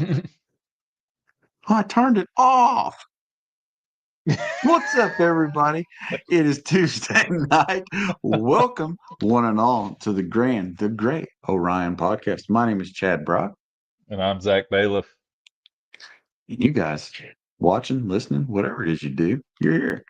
Oh, I turned it off. What's up, everybody? It is Tuesday night. Welcome, one and all, to the great Orion Podcast. My name is Chad Brock. And I'm Zach Bailiff. And you guys watching, listening, whatever it is you do, you're here.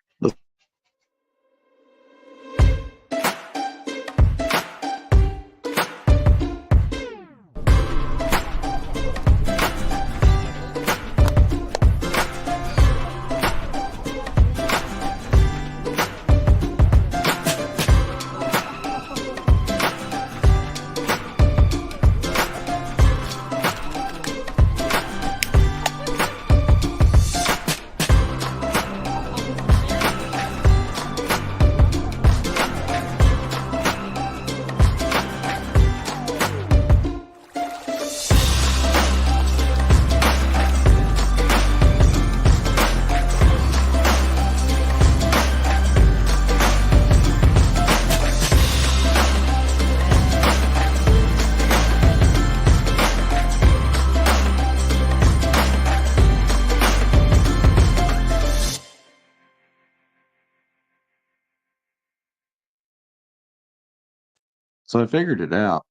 So I figured it out.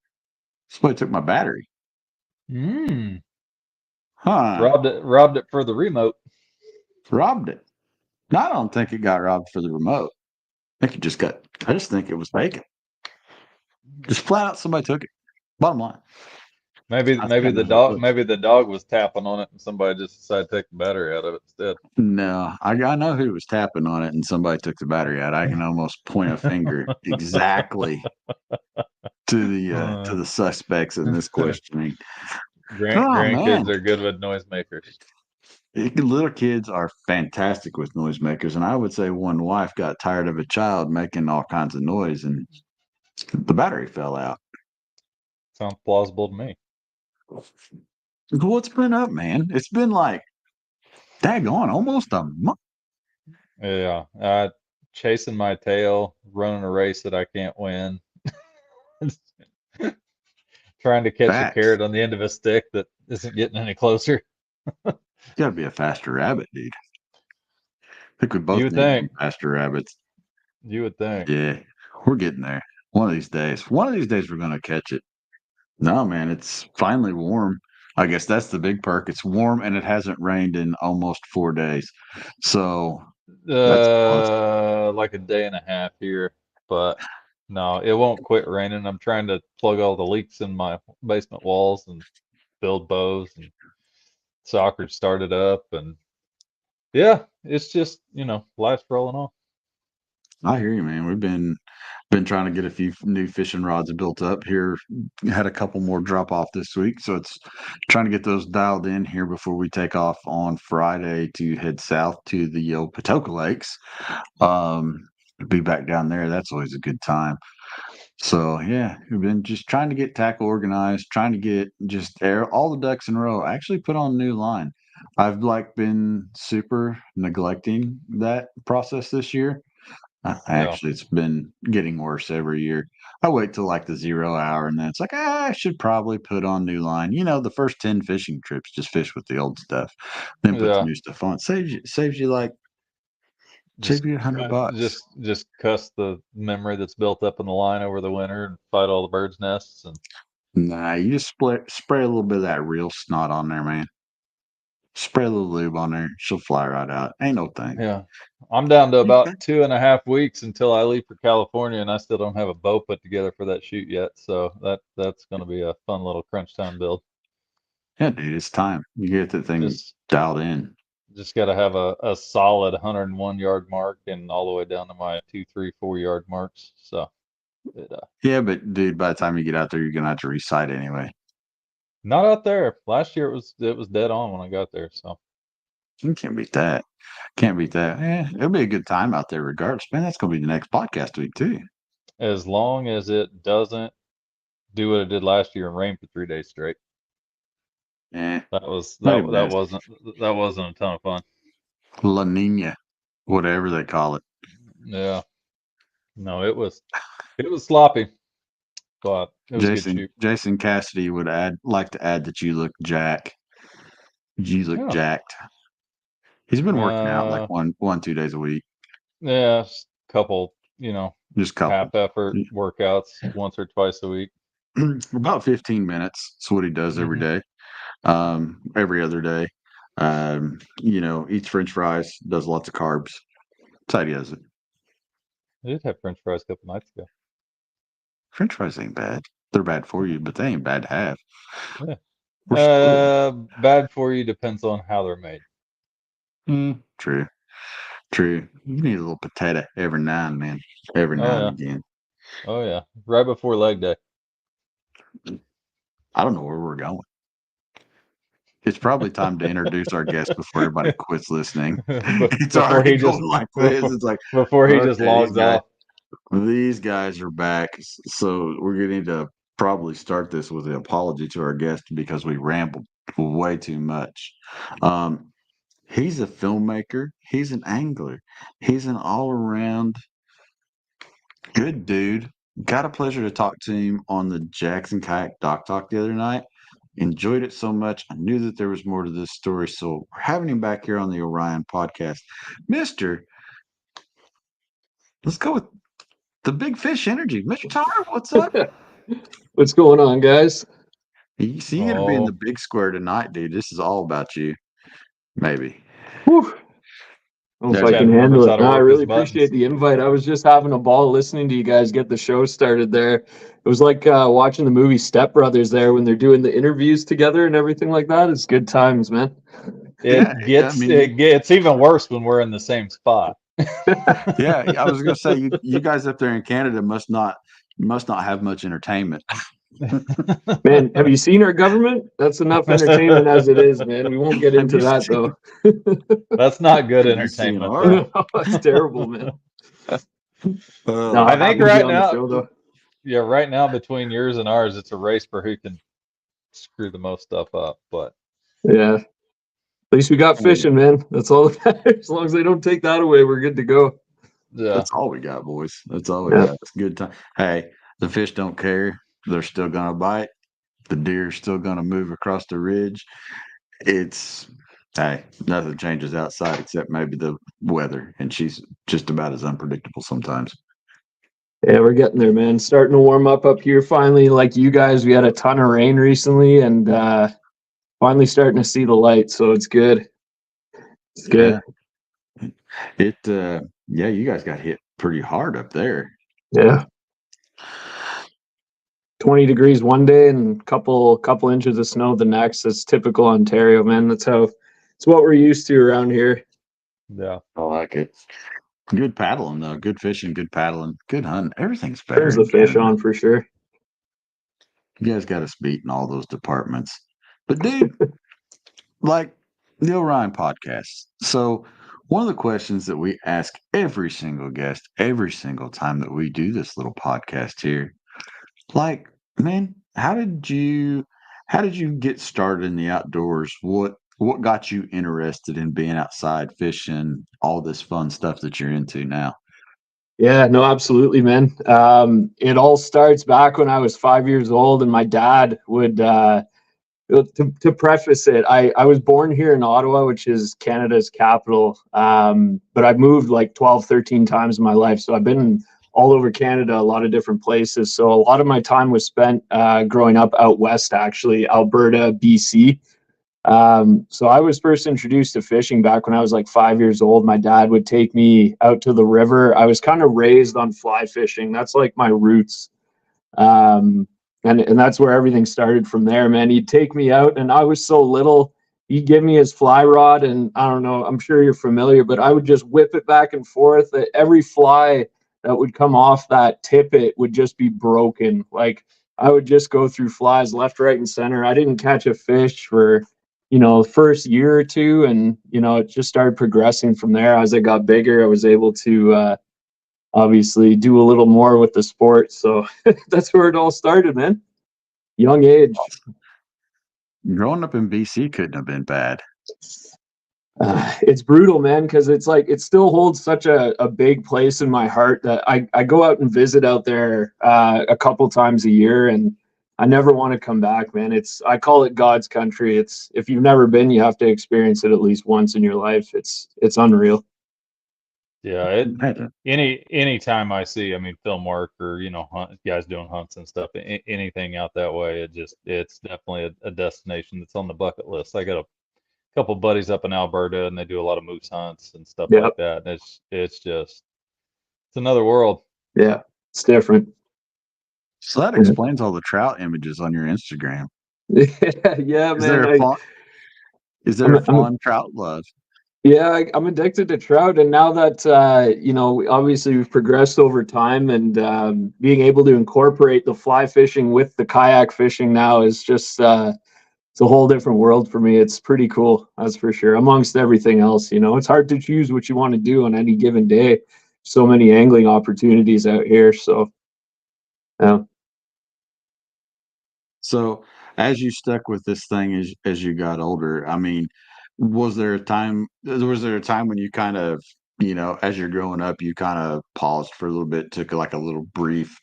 Somebody took my battery. Mm. Huh. Robbed it for the remote. Robbed it. No, I don't think it got robbed for the remote. I think I just think it was vacant. Just flat out somebody took it. Bottom line. Maybe That's maybe kind the of how it dog looks. maybe the dog was tapping on it and somebody just decided to take the battery out of it instead. No, I know who was tapping on it, and somebody took the battery out. I can almost point a finger exactly to the suspects in this questioning. Oh Grandkids man, are good with noisemakers. little kids are fantastic with noisemakers, and I would say one wife got tired of a child making all kinds of noise, and the battery fell out. Sounds plausible to me. What's been up, man? It's been like daggone almost a month. Yeah. Chasing my tail, running a race that I can't win. Trying to catch a Facts. carrot on the end of a stick that isn't getting any closer. You gotta be a faster rabbit, dude. I think we You both would need to be think. faster rabbits. You would think. Yeah, we're getting there. One of these days. One of these days we're gonna catch it. No, man, it's finally warm. I guess that's the big perk. It's warm and it hasn't rained in almost 4 days. So that's a plus. Like a day and a half here, but no, it won't quit raining. I'm trying to plug all the leaks in my basement walls and build bows, and soccer started up, and yeah, it's just, life's rolling on. I hear you, man. We've been trying to get a few new fishing rods built up here. Had a couple more drop off this week, so it's trying to get those dialed in here before we take off on Friday to head south to the Patoka Lakes. Be back down there. That's always a good time. So yeah, we've been just trying to get tackle organized, trying to get just all the ducks in a row. I actually put on a new line. I've been super neglecting that process this year. Yeah. Actually, it's been getting worse every year. I wait till like the 0 hour, and then it's like, I should probably put on new line. The first 10 fishing trips, just fish with the old stuff, then put the Yeah. new stuff on. Saves you like Just save you $100. just cuss the memory that's built up in the line over the winter and fight all the birds' nests. And Nah, you just spray a little bit of that real snot on there, man. Spray a little lube on there, she'll fly right out. Ain't no thing. yeah, I'm down to Okay. about 2.5 weeks until I leave for California, and I still don't have a bow put together for that shoot yet. So that's going to be a fun little crunch time build. Yeah, dude, it's time. You get that thing Just dialed in. just got to have a solid 101-yard mark and all the way down to my 2, 3, 4 yard marks. So it, Yeah, but dude, by the time you get out there, you're gonna have to recite anyway. not out there. Last year it was dead on when I got there. So You can't beat that. Can't beat that. It'll be a good time out there regardless. Man, that's gonna be the next podcast week too. as long as it doesn't do what it did last year and rain for 3 days straight, Yeah, that was not that even that that. wasn't that wasn't a ton of fun. La Nina, whatever they call it. Yeah, no, it was sloppy, but it was a good Jason shoot. Jason Cassidy would like to add that you look Jack. You look Yeah. jacked. He's been working out like Uh, 2 days a week, yeah, couple, just a couple. half effort workouts once or twice a week. About 15 minutes. That's what he does every Hmm. day. Every other day. Eats French fries, does lots of carbs. That's how he does it. I did have French fries a couple nights ago. French fries ain't bad. They're bad for you, but they ain't bad to have. Yeah. We're spoiled. Bad for you depends on how they're made. True. True. You need a little potato every now and then. Every Oh now and yeah. again. Oh yeah. Right before leg day. I don't know where we're going. It's probably time to introduce our guest before everybody quits listening. It's Before already he just going like this. before It's like, before he just okay, logs off. these guys are back. So we're going to need to probably start this with an apology to our guest because we rambled way too much. Um, he's a filmmaker. He's an angler. He's an all-around good dude. Got a pleasure to talk to him on the Jackson Kayak Doc Talk the other night. Enjoyed it so much. I knew that there was more to this story. So we're having him back here on the Orion podcast. Mister, let's go with the big fish energy. Mr. Tyler, what's up? What's going on, guys? You see, you're going to be in the Oh, big square tonight, dude. This is all about you. Maybe. Whew. I don't know if I There's can Chad remembers handle how it. to No, I work his really appreciate buttons. the invite. I was just having a ball listening to you guys get the show started there. It was like watching the movie Step Brothers there when they're doing the interviews together and everything like that. It's good times, man. yeah. I mean, It gets even worse when we're in the same spot. yeah. I was going to say you guys up there in Canada must not have much entertainment. Man, have you seen our government? That's enough entertainment as it is, man. We won't get Have into you that seen? though. That's not good Have you seen entertainment ours? though. No, it's terrible, man. No, I Oh, think happy to be right on the now, show though. yeah, right now between yours and ours, it's a race for who can screw the most stuff up. But Yeah. At least we got fishing, man. That's all that matters. As long as they don't take that away, we're good to go. yeah, that's all we got, boys. That's all we Yeah. got. It's a good time. Hey, the fish don't care. They're still gonna bite. The deer's still gonna move across the ridge. It's hey, nothing changes outside except maybe the weather, and she's just about as unpredictable sometimes. Yeah, we're getting there, man. Starting to warm up here finally. Like you guys, we had a ton of rain recently and finally starting to see the light. So it's good. It's Yeah, good. it. Yeah, you guys got hit pretty hard up there. Yeah. 20 degrees one day and couple inches of snow the next. That's typical Ontario, man. That's what we're used to around here. yeah. I like it. Good paddling though. Good fishing. Good paddling. Good hunting. Everything's better Turns the in fish Canada. on for sure. You guys got us beat in all those departments. But dude, like the Orion podcast. So one of the questions that we ask every single guest every single time that we do this little podcast here, like, man, how did you get started in the outdoors? What got you interested in being outside fishing, all this fun stuff that you're into now? Yeah, no, absolutely, man. It all starts back when I was 5 years old, and my dad would to preface it, I was born here in Ottawa, which is Canada's capital. But I've moved like 12, 13 times in my life. So I've been all over Canada, a lot of different places. So a lot of my time was spent growing up out west, actually, Alberta, BC. So I was first introduced to fishing back when I was like 5 years old. My dad would take me out to the river. I was kind of raised on fly fishing. That's like my roots. Um, and that's where everything started from there, man. He'd take me out and I was so little. He'd give me his fly rod and I don't know, I'm sure you're familiar, but I would just whip it back and forth. Every fly that would come off that tippet would just be broken. Like I would just go through flies left, right, and center. I didn't catch a fish for, the first year or two. And, it just started progressing from there. As I got bigger, I was able to, obviously do a little more with the sport. So that's where it all started, man. Young age. Growing up in BC couldn't have been bad. It's brutal, man, because it's like it still holds such a big place in my heart that I go out and visit out there a couple times a year. And I never want to come back, man. I call it God's country. If you've never been, you have to experience it at least once in your life. It's unreal. Yeah, any time I see, I mean, film work or guys doing hunts and stuff, anything out that way, it's definitely a destination that's on the bucket list. I got a couple buddies up in Alberta, and they do a lot of moose hunts and stuff Yeah. like that. And it's another world. Yeah, it's different. So that explains all the trout images on your Instagram. Yeah, man. Is there a fun trout love? Yeah, I'm addicted to trout, and now that obviously we've progressed over time, and being able to incorporate the fly fishing with the kayak fishing now is just it's a whole different world for me. It's pretty cool, that's for sure. Amongst everything else, it's hard to choose what you want to do on any given day. So many angling opportunities out here, so yeah. So as you stuck with this thing as you got older, I mean, was there a time when you kind of, as you're growing up, you kind of paused for a little bit, took like a little brief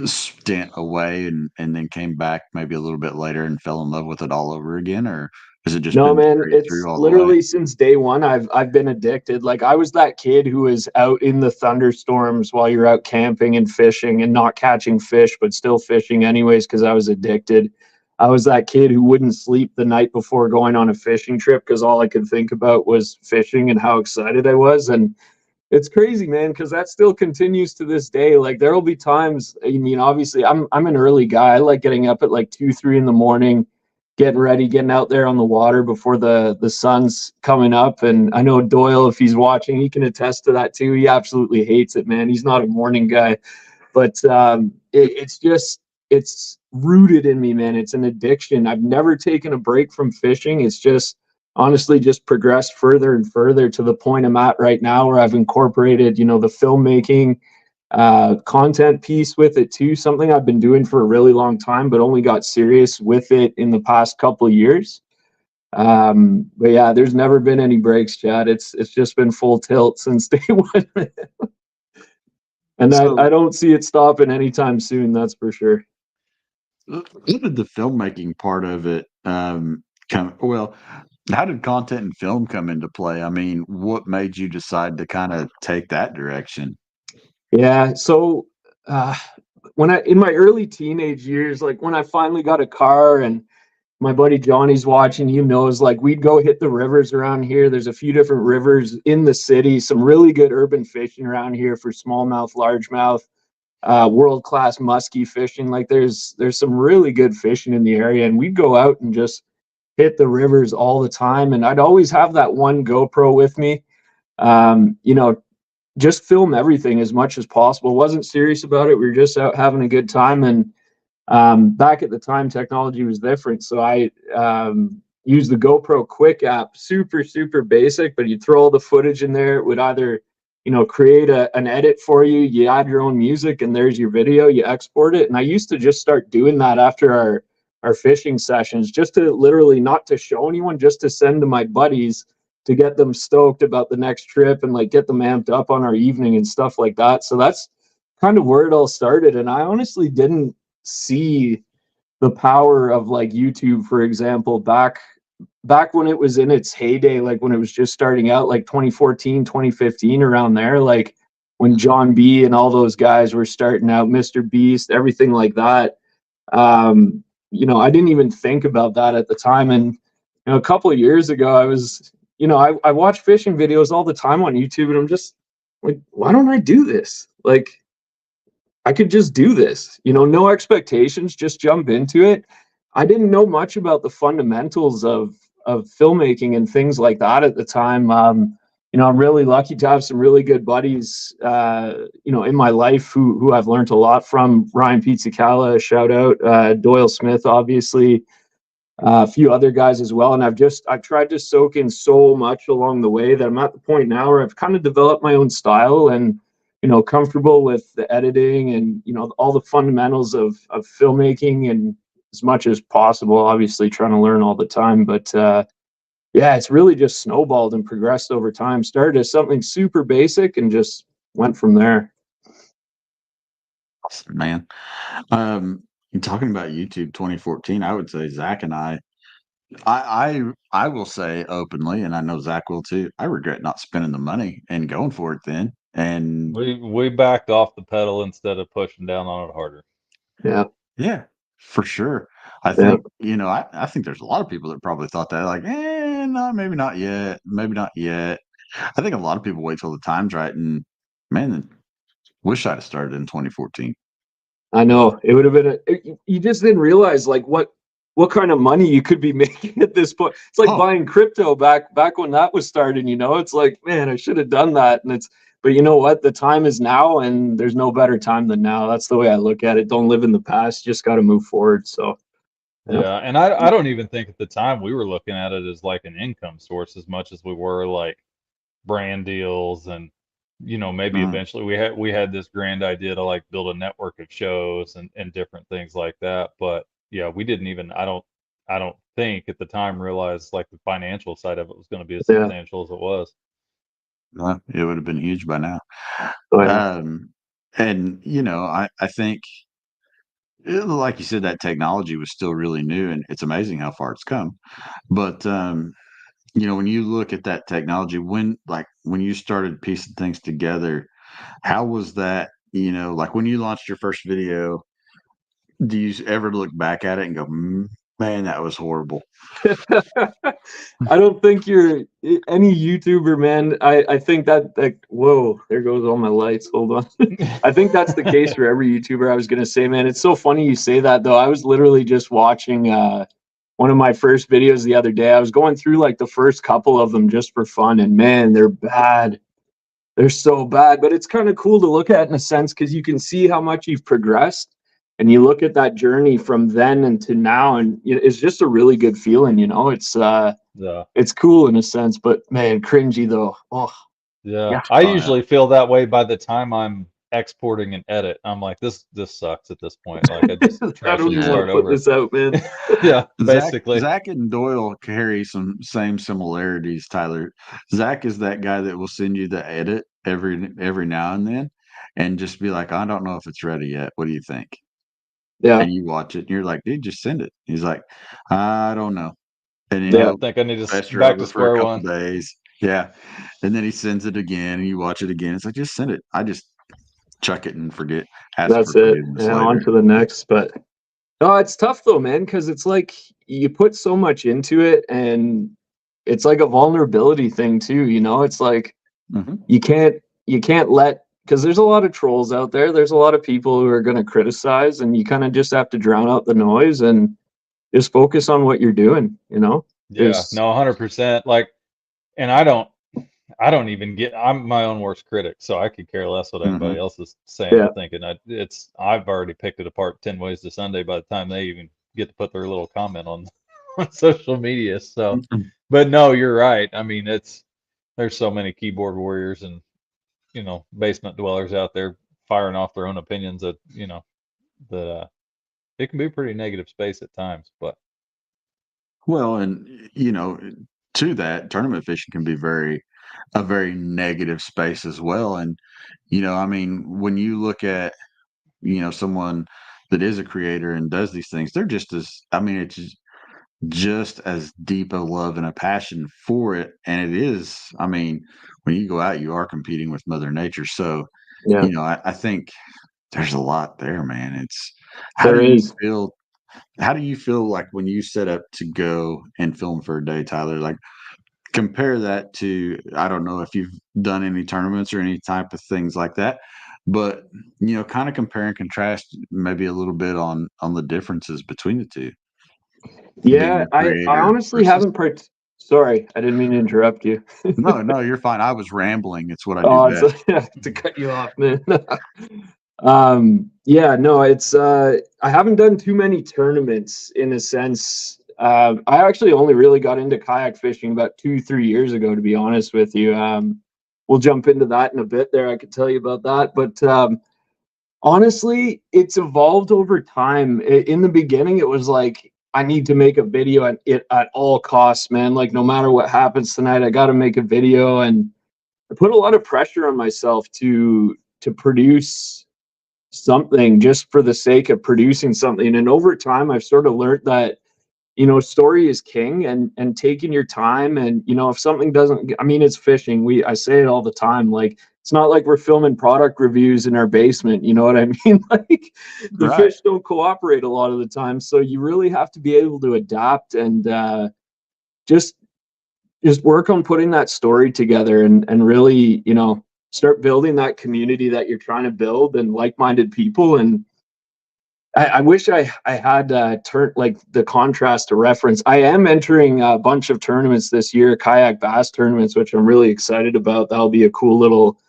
stint away and then came back maybe a little bit later and fell in love with it all over again? Or has it just No, been man, straight it's through all the way? literally since day one I've been addicted. Like, I was that kid who was out in the thunderstorms while you're out camping and fishing and not catching fish, but still fishing anyways because I was addicted. I was that kid who wouldn't sleep the night before going on a fishing trip because all I could think about was fishing and how excited I was. And it's crazy, man, because that still continues to this day. Like, there will be times, obviously I'm an early guy. I like getting up at like 2-3 in the morning, getting ready, getting out there on the water before the sun's coming up. And I know Doyle, if he's watching, he can attest to that too. He absolutely hates it, man. He's not a morning guy, but it's rooted in me, man. It's an addiction. I've never taken a break from fishing. It's just honestly just progressed further and further to the point I'm at right now, where I've incorporated, the filmmaking content piece with it too, something I've been doing for a really long time, but only got serious with it in the past couple of years. But yeah, there's never been any breaks, Chad. It's just been full tilt since day one. And I don't see it stopping anytime soon, that's for sure. How did the filmmaking part of it how did content and film come into play? I mean, what made you decide to kind of take that direction? Yeah, so in my early teenage years, like when I finally got a car and my buddy Johnny's watching, knows, like, we'd go hit the rivers around here. There's a few different rivers in the city, some really good urban fishing around here for smallmouth, largemouth, world-class muskie fishing. Like, there's some really good fishing in the area, and we'd go out and just hit the rivers all the time. And I'd always have that one GoPro with me, just film everything as much as possible. Wasn't serious about it. We were just out having a good time. And back at the time, technology was different. So I used the GoPro Quick app, super, super basic, but you'd throw all the footage in there. It would either, create an edit for you. You add your own music and there's your video, you export it. And I used to just start doing that after our fishing sessions, just to literally, not to show anyone, just to send to my buddies to get them stoked about the next trip and like get them amped up on our evening and stuff like that. So that's kind of where it all started. And I honestly didn't see the power of like YouTube, for example, back when it was in its heyday, like when it was just starting out, like 2014, 2015, around there, like when John B and all those guys were starting out, Mr. Beast, everything like that. I didn't even think about that at the time. And a couple of years ago, I was, I watch fishing videos all the time on YouTube, and I'm just like, why don't I do this? Like, I could just do this, no expectations, just jump into it. I didn't know much about the fundamentals of filmmaking and things like that at the time. I'm really lucky to have some really good buddies, in my life who I've learned a lot from. Ryan Pizzacalla, shout out, Doyle Smith, obviously, a few other guys as well. And I've tried to soak in so much along the way that I'm at the point now where I've kind of developed my own style and, comfortable with the editing and, all the fundamentals of filmmaking, and as much as possible, obviously trying to learn all the time. But yeah, it's really just snowballed and progressed over time. Started as something super basic and just went from there. Man. you're talking about YouTube 2014. I would say Zach and I will say openly, and I know Zach will too. I regret not spending the money and going for it then. And We backed off the pedal instead of pushing down on it harder. Yeah. yeah, for sure. I Yeah. think, I think there's a lot of people that probably thought that, like, no, maybe not yet. Maybe not yet. I think a lot of people wait till the time's right. And man, wish I'd have started in 2014. I know it would have been you just didn't realize like what kind of money you could be making at this point. It's like Oh, buying crypto back when that was starting, it's like, man, I should have done that. But you know what? The time is now, and there's no better time than now. That's the way I look at it. Don't live in the past, just got to move forward. So yeah. Yeah, and I don't even think at the time we were looking at it as like an income source as much as we were like brand deals and maybe mhm. eventually we had this grand idea to like build a network of shows and different things like that. But yeah, we didn't even I don't think at the time realize like the financial side of it was going to be as Yeah. substantial as it was. It would have been huge by now. Oh, yeah. And I think, like you said, that technology was still really new, and it's amazing how far it's come. But when you look at that technology, when you started piecing things together, how was that? Like when you launched your first video, do you ever look back at it and go, man, that was horrible? I don't think you're any YouTuber, man. I think that whoa, there goes all my lights. Hold on. I think that's the case for every YouTuber. I was gonna say, man, it's so funny you say that though. I was literally just watching one of my first videos the other day. I was going through like the first couple of them just for fun, and man, they're bad. They're so bad, but it's kind of cool to look at in a sense because you can see how much you've progressed, and you look at that journey from then and to now, and it's just a really good feeling. Yeah. It's cool in a sense, but man, cringy though. Oh, Yeah, yeah. I Oh yeah. usually feel that way by the time I'm exporting and edit. I'm like, this sucks at this point. Like, I just I trash don't it and even want Yeah. to start put over. this out, man. Yeah, Zach, basically. Zach and Doyle carry some same similarities, Tyler. Zach is that guy that will send you the edit every now and then and just be like, I don't know if it's ready yet. What do you think? Yeah, And you watch it and you're like, dude, just send it. He's like, I don't know. And then yeah, I he'll think I need to fester back over to for a square couple one. days. Yeah. And then he sends it again and you watch it again. It's like, just send it. I just chuck it and ask for that's it. forgiveness Yeah, on later. to the next. But no, it's tough though, man, because it's like you put so much into it, and it's like a vulnerability thing too. It's like Hmm. you can't let because there's a lot of trolls out there. There's a lot of people who are going to criticize, and you kind of just have to drown out the noise and just focus on what you're doing. Yeah, There's no, 100%. Like, and I don't even I'm my own worst critic, so I could care less what anybody Hmm. else is saying or yeah, thinking. I've already picked it apart 10 ways to Sunday by the time they even get to put their little comment on on social media. So, but no, you're right. I mean, there's so many keyboard warriors and basement dwellers out there firing off their own opinions that that it can be a pretty negative space at times. But Well, and to that, tournament fishing can be a very negative space as well. And I mean, when you look at someone that is a creator and does these things, they're just as I mean, it's just as deep a love and a passion for it. And it is, I mean, when you go out, you are competing with Mother Nature. So, yeah, I think there's a lot there, man. It's how there do you is. feel? How do you feel like when you set up to go and film for a day, Tyler? Like compare that to, I don't know if you've done any tournaments or any type of things like that, but kind of compare and contrast maybe a little bit on the differences between the two, being Yeah, a I creator honestly versus. haven't Sorry, I didn't mean to interrupt you. No, no, you're fine. I was rambling. It's what I do Oh, it's best. to cut you off, man. Yeah, no, it's I haven't done too many tournaments in a sense. I actually only really got into kayak fishing about 2-3 years ago, to be honest with you. We'll jump into that in a bit there. I could tell you about that, but honestly, it's evolved over time. In the beginning, it was like I need to make a video at it at all costs, man. Like no matter what happens tonight, I got to make a video, and I put a lot of pressure on myself to produce something just for the sake of producing something. And over time, I've sort of learned that, story is king, and taking your time. And, if something doesn't, I mean, it's fishing. I say it all the time. Like, it's not like we're filming product reviews in our basement. You know what I mean? Like, the fish don't cooperate a lot of the time. So you really have to be able to adapt and just work on putting that story together, and really, start building that community that you're trying to build, and like-minded people. And I wish I had like the contrast to reference. I am entering a bunch of tournaments this year, kayak bass tournaments, which I'm really excited about. That'll be a cool little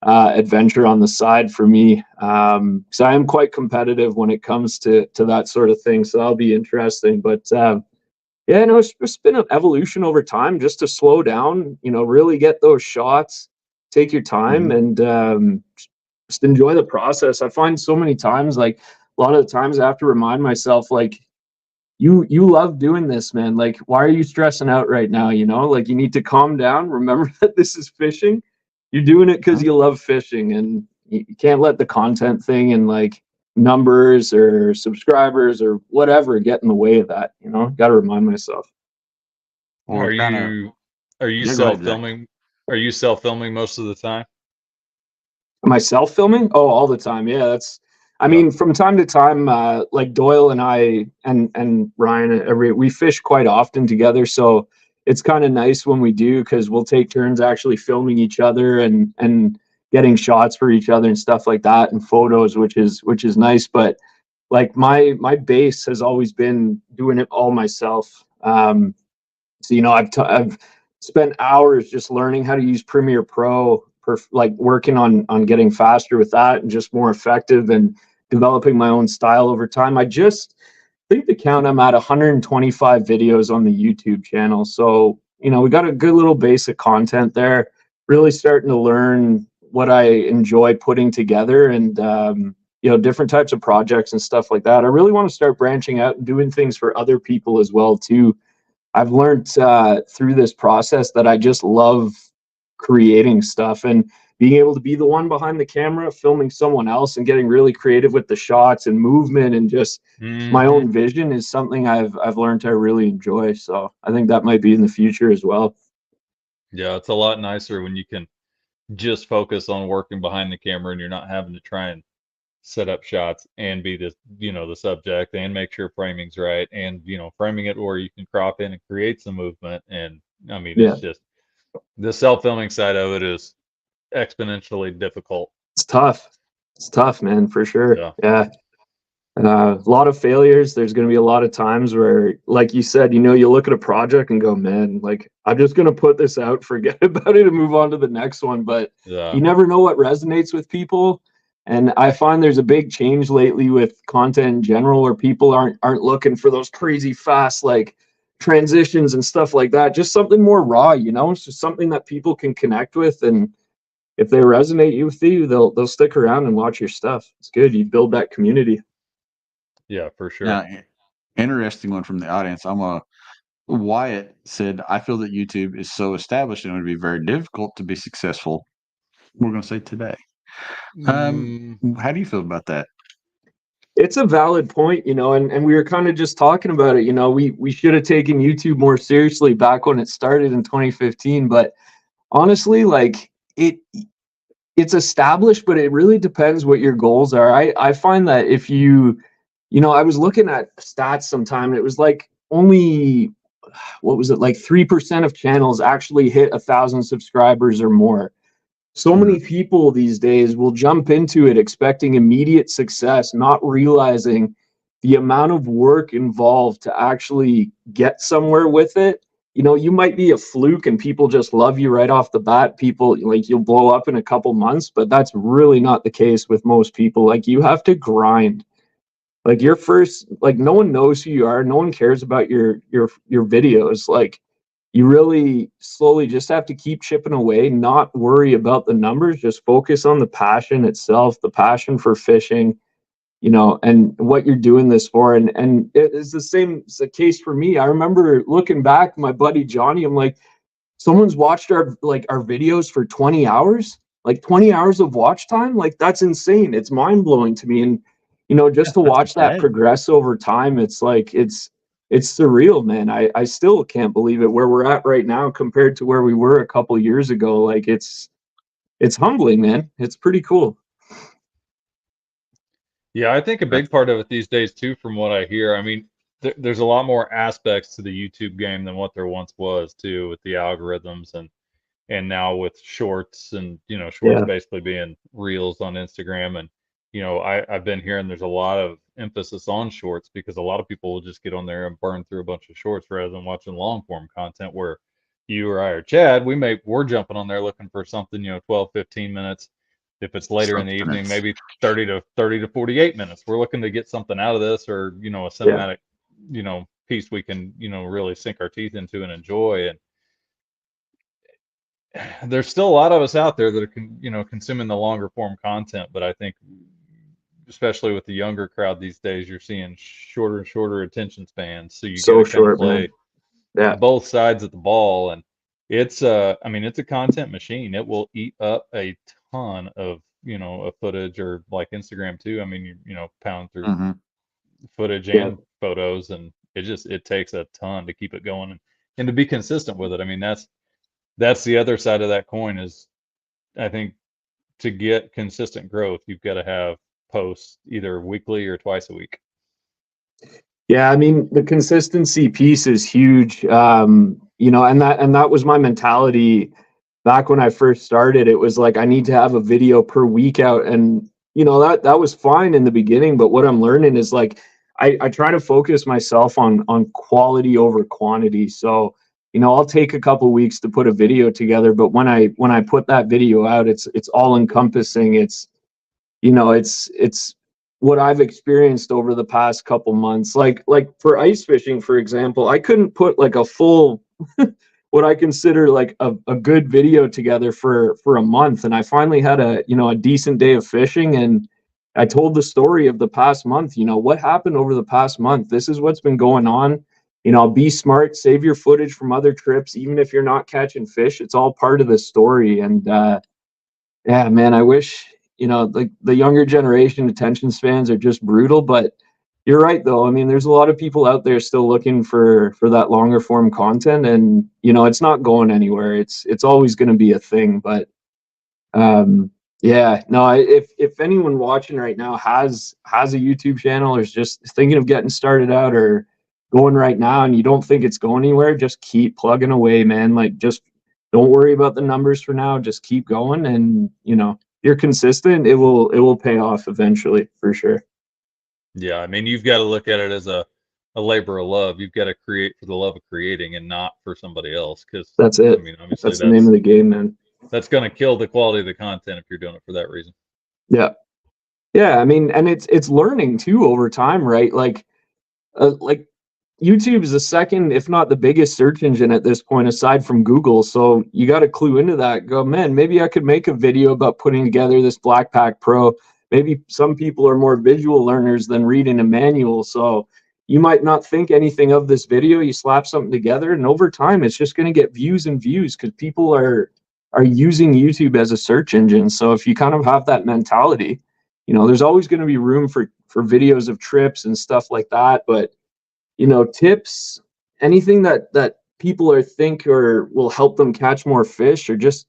adventure on the side for me, because I am quite competitive when it comes to that sort of thing. So that'll be interesting. But yeah, no, it's just been an evolution over time, just to slow down, really get those shots, take your time, and just enjoy the process. I find so many times, like, a lot of the times I have to remind myself, like, you love doing this, man. Like, why are you stressing out right now? Like, you need to calm down. Remember that this is fishing. You're doing it because you love fishing, and you can't let the content thing and, like, numbers or subscribers or whatever get in the way of that. Got to remind myself. Are you self-filming? Are you self-filming most of the time? Am I self-filming? Oh, all the time. Yeah, I mean, from time to time, like Doyle and I and Ryan, we fish quite often together. So it's kind of nice when we do, because we'll take turns actually filming each other and getting shots for each other and stuff like that, and photos, which is nice. But, like, my base has always been doing it all myself. So, I've spent hours just learning how to use Premiere Pro, like working on getting faster with that and just more effective, and developing my own style over time. I think the count, I'm at 125 videos on the YouTube channel. So, we got a good little base of content there, really starting to learn what I enjoy putting together, and, different types of projects and stuff like that. I really want to start branching out and doing things for other people as well, too. I've learned through this process that I just love creating stuff, and being able to be the one behind the camera, filming someone else, and getting really creative with the shots and movement, and just my own vision is something I've learned to really enjoy. So I think that might be in the future as well. Yeah, it's a lot nicer when you can just focus on working behind the camera, and you're not having to try and set up shots and be the subject, and make sure framing's right, and framing it where you can crop in and create some movement. And I mean, it's just the self-filming side of it is exponentially difficult. It's tough, man, for sure. Yeah. A lot of failures. There's going to be a lot of times where, like you said, you look at a project and go, man, like, I'm just going to put this out, forget about it, and move on to the next one. But you never know what resonates with people. And I find there's a big change lately with content in general, where people aren't looking for those crazy fast, like, transitions and stuff like that. Just something more raw, it's just something that people can connect with. And if they resonate with you, they'll stick around and watch your stuff. It's good. You build that community. Yeah, for sure. Yeah, interesting one from the audience. Wyatt said, I feel that YouTube is so established and it would be very difficult to be successful. We're going to say today. How do you feel about that? It's a valid point, and we were kind of just talking about it. We should have taken YouTube more seriously back when it started in 2015. But honestly, like, it's established, but it really depends what your goals are. I find that if I was looking at stats sometime, and it was like only, what was it, like 3% of channels actually hit 1,000 subscribers or more. So many people these days will jump into it expecting immediate success, not realizing the amount of work involved to actually get somewhere with it. You might be a fluke and people just love you right off the bat. People, like, you'll blow up in a couple months, but that's really not the case with most people. Like, you have to grind. Like, your first, like, no one knows who you are. No one cares about your videos. Like, you really slowly just have to keep chipping away, not worry about the numbers, just focus on the passion itself, the passion for fishing, and what you're doing this for. And it is it's the case for me. I remember looking back, my buddy Johnny, I'm like, someone's watched our videos for 20 hours. Like 20 hours of watch time, like that's insane. It's mind blowing to me. And just to That's watch that okay. progress over time, it's like it's surreal, man. I still can't believe it where we're at right now compared to where we were a couple years ago. Like it's humbling, man. It's pretty cool. Yeah, I think a That's big part of it these days too, from what I hear. I mean, there's a lot more aspects to the YouTube game than what there once was too, with the algorithms and now with shorts and shorts Yeah. basically being reels on Instagram. And I've been hearing there's a lot of emphasis on shorts because a lot of people will just get on there and burn through a bunch of shorts rather than watching long form content where you or I or Chad, we're jumping on there looking for something 12 15 minutes. If it's later in the evening, substance. maybe 30 to 48 minutes, we're looking to get something out of this, or a Yeah. cinematic piece we can really sink our teeth into and enjoy. And there's still a lot of us out there that are consuming the longer form content, but I think especially with the younger crowd these days, you're seeing shorter and shorter attention spans. So you got So to kind of short, man. play Yeah. both sides of the ball, and it's it's a content machine. It will eat up a ton of of footage, or like Instagram too. I mean, pound through Hmm. footage Yeah. and photos, and it takes a ton to keep it going and to be consistent with it. I mean, that's the other side of that coin is, I think, to get consistent growth, you've got to have posts either weekly or twice a week. Yeah, I mean, the consistency piece is huge. And that was my mentality back when I first started. It was like I need to have a video per week out, and that was fine in the beginning. But what I'm learning is like I try to focus myself on quality over quantity. So I'll take a couple weeks to put a video together, but when I put that video out, it's all encompassing. It's what I've experienced over the past couple months. Like for ice fishing, for example, I couldn't put like a full what I consider like a good video together for a month. And I finally had a decent day of fishing, and I told the story of the past month, what happened over the past month. This is what's been going on. Be smart, save your footage from other trips, even if you're not catching fish. It's all part of the story. And yeah, man, I wish, like the younger generation attention spans are just brutal, but you're right though. I mean, there's a lot of people out there still looking for that longer form content, and it's not going anywhere. It's always going to be a thing, but yeah, no, if anyone watching right now has a YouTube channel or is just thinking of getting started out or going right now and you don't think it's going anywhere, just keep plugging away, man. Like just don't worry about the numbers for now. Just keep going, and you're consistent, it will pay off eventually for sure. Yeah, I mean, you've got to look at it as a labor of love. You've got to create for the love of creating and not for somebody else. Because That's it. I mean, obviously That's the name of the game, man. That's going to kill the quality of the content if you're doing it for that reason. Yeah. Yeah, I mean, and it's learning too over time, right? Like YouTube is the second, if not the biggest search engine at this point, aside from Google. So you got to clue into that. Go, man, maybe I could make a video about putting together this Blackpack Pro. Maybe some people are more visual learners than reading a manual. So you might not think anything of this video. You slap something together, and over time, it's just going to get views and views because people are using YouTube as a search engine. So if you kind of have that mentality, there's always going to be room for videos of trips and stuff like that. But tips, anything that people think or will help them catch more fish, or just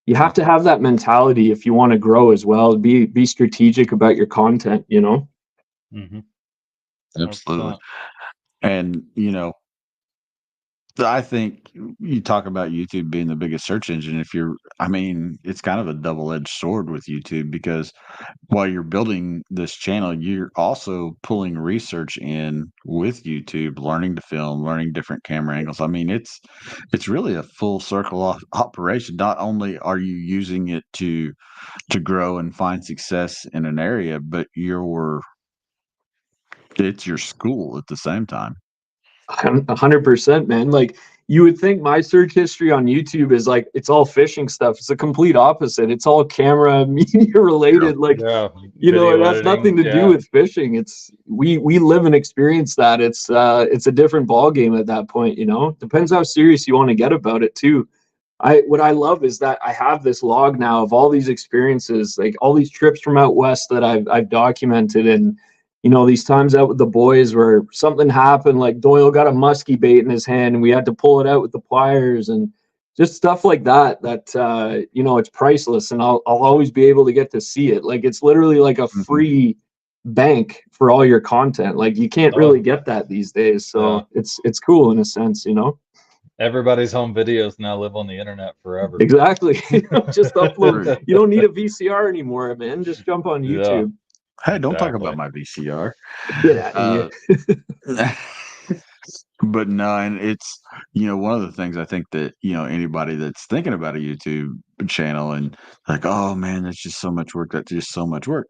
you have to have that mentality if you want to grow as well. Be strategic about your content. Mm-hmm. Absolutely. And I think you talk about YouTube being the biggest search engine. It's kind of a double-edged sword with YouTube, because while you're building this channel, you're also pulling research in with YouTube, learning to film, learning different camera angles. I mean, it's really a full circle operation. Not only are you using it to grow and find success in an area, but it's your school at the same time. 100%, man. Like you would think my search history on YouTube is like it's all fishing stuff. It's the complete opposite. It's all camera media related. Like it has nothing to do with fishing. It's we live and experience that. It's a different ball game at that point. Depends how serious you want to get about it too. what I love is that I have this log now of all these experiences, like all these trips from out west that I've documented, and these times out with the boys where something happened, like Doyle got a muskie bait in his hand and we had to pull it out with the pliers, and just stuff like that it's priceless, and I'll always be able to get to see it. Like it's literally like a free bank for all your content. Like you can't really get that these days, so it's cool in a sense. Everybody's home videos now live on the internet forever. Exactly. Just upload. You don't need a VCR anymore, man. Just jump on YouTube. Hey, don't talk about my VCR. Yeah. But no, and it's one of the things I think that anybody that's thinking about a YouTube channel and like, oh man, that's just so much work. That's just so much work.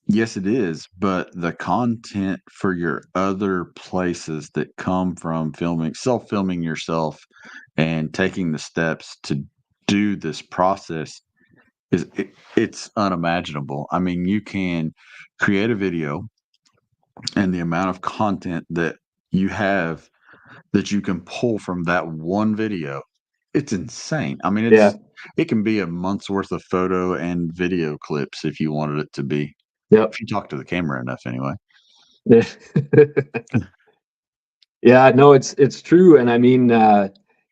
Yes, it is, but the content for your other places that come from self-filming yourself and taking the steps to do this process it's unimaginable. I mean, you can create a video, and the amount of content that you have that you can pull from that one video, it's insane. I mean, it can be a month's worth of photo and video clips if you wanted it to be. Yep. If you talk to the camera enough, anyway. Yeah, no, it's true. And I mean,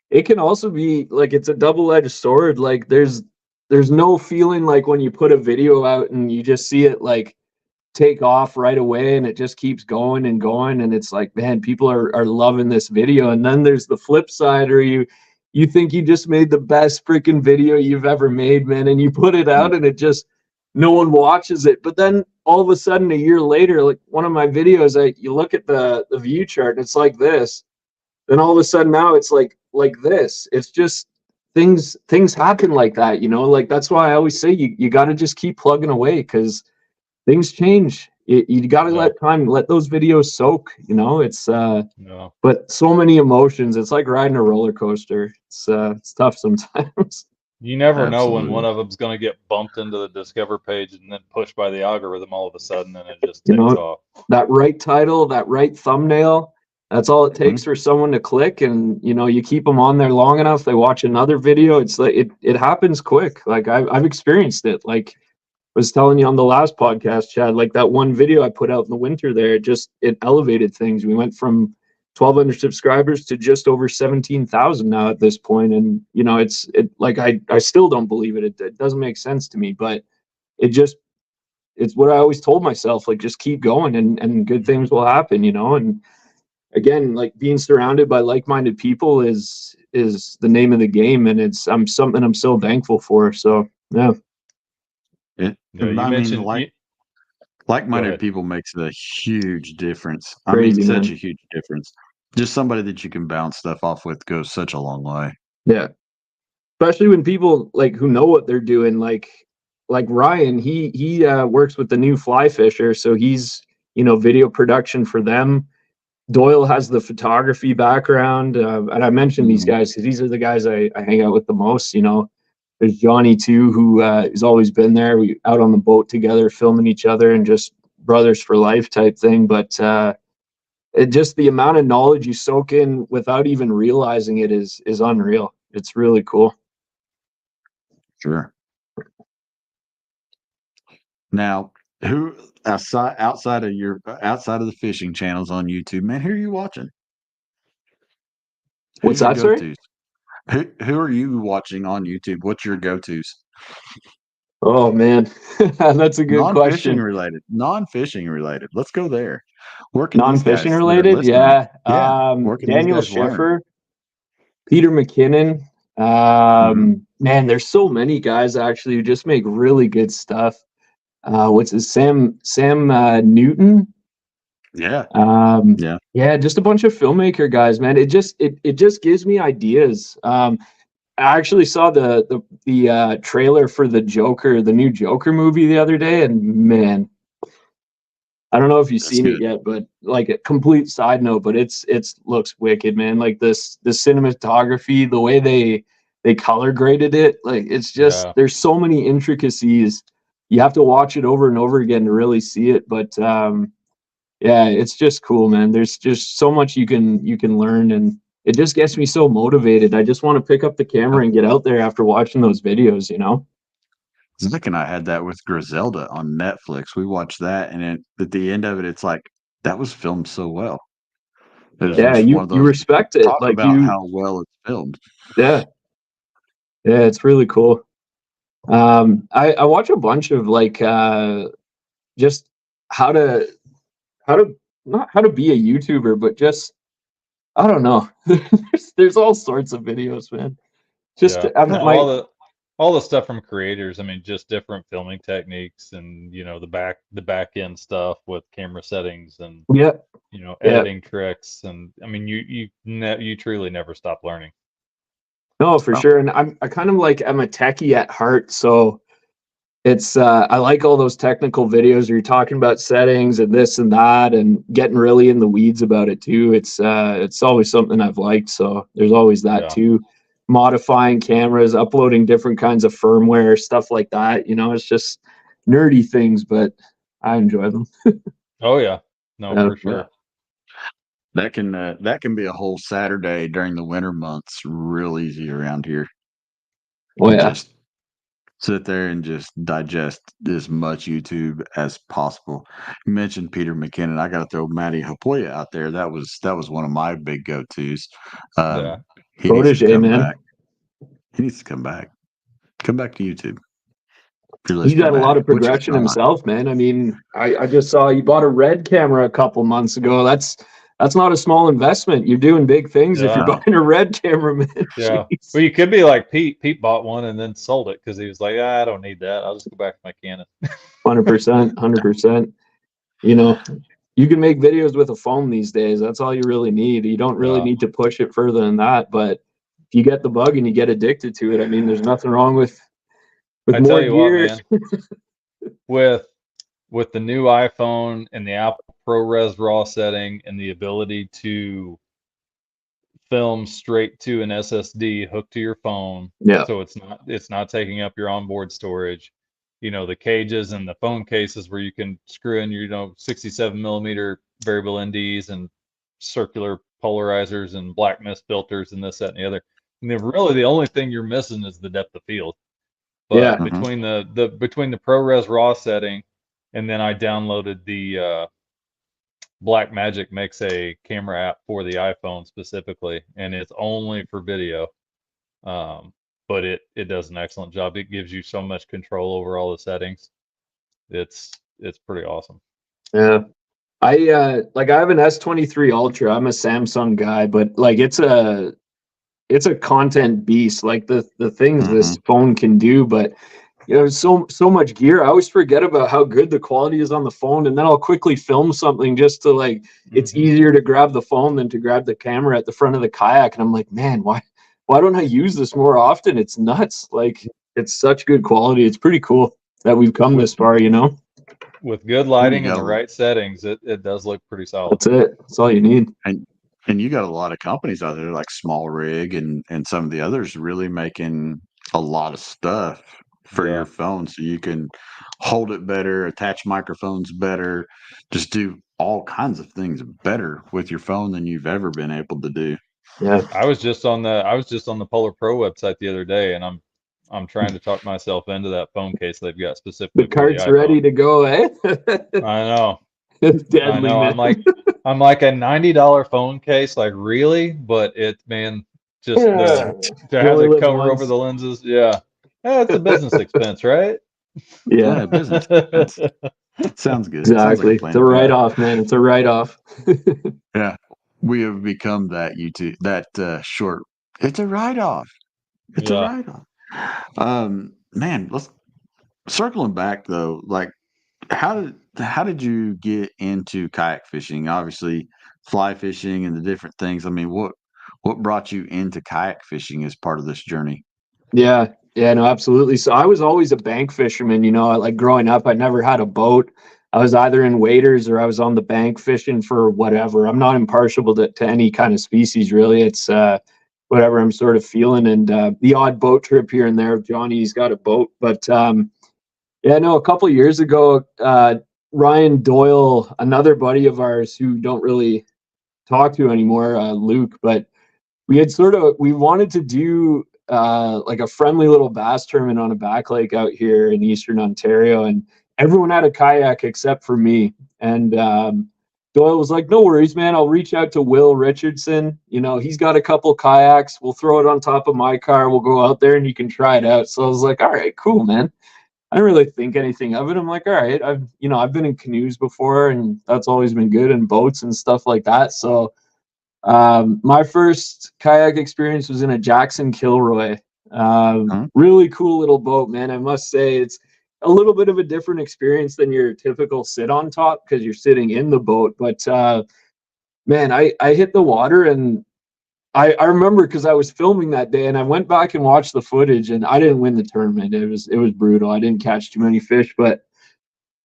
it can also be like, it's a double-edged sword. Like there's no feeling like when you put a video out and you just see it like take off right away and it just keeps going and going, and it's like, man, people are loving this video. And then there's the flip side, or you think you just made the best freaking video you've ever made, man, and you put it out and it just, no one watches it. But then all of a sudden a year later, like one of my videos, you look at the view chart and it's like this. Then all of a sudden now it's like this. It's just things happen like that, like that's why I always say you got to just keep plugging away, because things change. You got to let those videos soak, it's but so many emotions. It's like riding a roller coaster. It's tough sometimes. You never know when one of them's going to get bumped into the Discover page and then pushed by the algorithm all of a sudden, and it just takes off. That right title, that right thumbnail, that's all it takes for someone to click, and you keep them on there long enough, they watch another video. It's like it happens quick. Like I've experienced it. Like I was telling you on the last podcast, Chad, like that one video I put out in the winter there, it elevated things. We went from 1,200 subscribers to just over 17,000 now at this point. And, it's like, I still don't believe it. It doesn't make sense to me, but it's what I always told myself, like, just keep going and good things will happen, and again, like being surrounded by like-minded people is the name of the game. And it's something I'm so thankful for. So, yeah. Like-minded people makes a huge difference. Crazy, such a huge difference. Just somebody that you can bounce stuff off with goes such a long way. Yeah. Especially when people like who know what they're doing, like Ryan, he works with the new Fly Fisher, so he's, video production for them. Doyle has the photography background, and I mentioned these guys because these are the guys I hang out with the most. There's Johnny too, who has always been there. We out on the boat together, filming each other, and just brothers for life type thing. But just the amount of knowledge you soak in without even realizing it is unreal. It's really cool. Sure. Now, who outside of the fishing channels on YouTube, man, who are you watching? What's that, sorry? Who are you watching on YouTube? What's your go-tos? Oh man, that's a good question. Non-fishing related. Let's go there. Non-fishing related, yeah. Daniel Schiffer, Peter McKinnon. Man, there's so many guys actually who just make really good stuff. What's his Sam Newton? Yeah. Yeah, just a bunch of filmmaker guys, man. It just gives me ideas. I actually saw the trailer for the new Joker movie the other day, and man, I don't know if you've seen it yet, but like a complete side note, but it's looks wicked, man. Like the cinematography, the way they color graded it, like it's just there's so many intricacies. You have to watch it over and over again to really see it, but yeah, it's just cool, man. There's just so much you can learn, and it just gets me so motivated. I just want to pick up the camera and get out there after watching those videos, you know? Zick and I had that with Griselda on Netflix. We watched that, and at the end of it, it's like that was filmed so well. It was Yeah, just one of you those. respect it. Talk Like about how well it's filmed. yeah. Yeah, it's really cool. I watch a bunch of like just how to not how to be a YouTuber, but just I don't know. There's all sorts of videos, man. Just Yeah. No, all the stuff from creators. I mean, just different filming techniques, and the back end stuff with camera settings and yeah, editing tricks, and I mean, you truly never stop learning. no, for sure. And I kind of like I'm a techie at heart, so it's I like all those technical videos where you're talking about settings and this and that and getting really in the weeds about it too. It's always something I've liked. So there's always that too. Modifying cameras, uploading different kinds of firmware, stuff like that. It's just nerdy things, but I enjoy them. Oh yeah, no, for sure. Yeah. That can be a whole Saturday during the winter months real easy around here. Oh yeah. Just sit there and just digest as much YouTube as possible. You mentioned Peter McKinnon. I got to throw Matty Hapoya out there. That was one of my big go-tos. He needs to come back. He needs to come back. Come back to YouTube. He's got a lot of progression himself, man. I mean, I just saw he bought a Red camera a couple months ago. That's not a small investment. You're doing big things if you're buying a Red camera, man. Yeah. Well, you could be like Pete. Pete bought one and then sold it because he was like, I don't need that. I'll just go back to my Canon. 100%. You can make videos with a phone these days. That's all you really need. You don't really need to push it further than that. But if you get the bug and you get addicted to it, I mean, there's nothing wrong with more tell you gear. What, man, with the new iPhone and the Apple ProRes RAW setting and the ability to film straight to an SSD hooked to your phone, so it's not taking up your onboard storage. The cages and the phone cases where you can screw in your 67 millimeter variable NDs and circular polarizers and black mist filters and this, that, and the other. And really the only thing you're missing is the depth of field. But between the ProRes RAW setting, and then I downloaded the Blackmagic makes a camera app for the iPhone specifically, and it's only for video. But it does an excellent job. It gives you so much control over all the settings. It's pretty awesome. Yeah. I have an S23 Ultra. I'm a Samsung guy, but like it's a content beast. Like the things this phone can do, but so much gear. I always forget about how good the quality is on the phone, and then I'll quickly film something just to it's easier to grab the phone than to grab the camera at the front of the Kayak. And I'm like, man, why don't I use this more often? It's nuts. Like it's such good quality. It's pretty cool that we've come this far, With good lighting and the right settings, it does look pretty solid. That's it. That's all you need. And you got a lot of companies out there like Small Rig and some of the others really making a lot of stuff for your phone, so you can hold it better, attach microphones better, just do all kinds of things better with your phone than you've ever been able to do. Yeah. I was just on the Polar Pro website the other day, and I'm trying to talk myself into that phone case they've got specifically. The cart's ready to go, eh? I know. It's deadly, I know. man. I'm like a $90 phone case, like really, but just to have the cover over the lenses, it's a business expense, right? Yeah, business expense. Sounds good. Exactly. It's a write-off, man. It's a write-off. Yeah, we have become that short. It's a write-off. It's a write-off. Man, let's circling back though. Like, how did you get into kayak fishing? Obviously, fly fishing and the different things. I mean, what brought you into kayak fishing as part of this journey? Yeah, no, absolutely. So I was always a bank fisherman. Like growing up, I never had a boat. I was either in waders or I was on the bank fishing for whatever. I'm not impartial to any kind of species, really. It's whatever I'm sort of feeling, and the odd boat trip here and there. Johnny's got a boat, but a couple of years ago, Ryan Doyle, another buddy of ours who don't really talk to anymore, Luke, but we wanted to do like a friendly little bass tournament on a back lake out here in Eastern Ontario, and everyone had a kayak except for me. And Doyle was like, "No worries, man. I'll reach out to Will Richardson. He's got a couple kayaks. We'll throw it on top of my car. We'll go out there and you can try it out." So I was like, "All right, cool, man." I didn't really think anything of it. I'm like, "All right, I've been in canoes before, and that's always been good, and boats and stuff like that." So my first kayak experience was in a Jackson Kilroy. Really cool little boat, man. I must say, it's a little bit of a different experience than your typical sit on top because you're sitting in the boat. But man, I hit the water, and I remember because I was filming that day, and I went back and watched the footage, and I didn't win the tournament. It was brutal. I didn't catch too many fish, but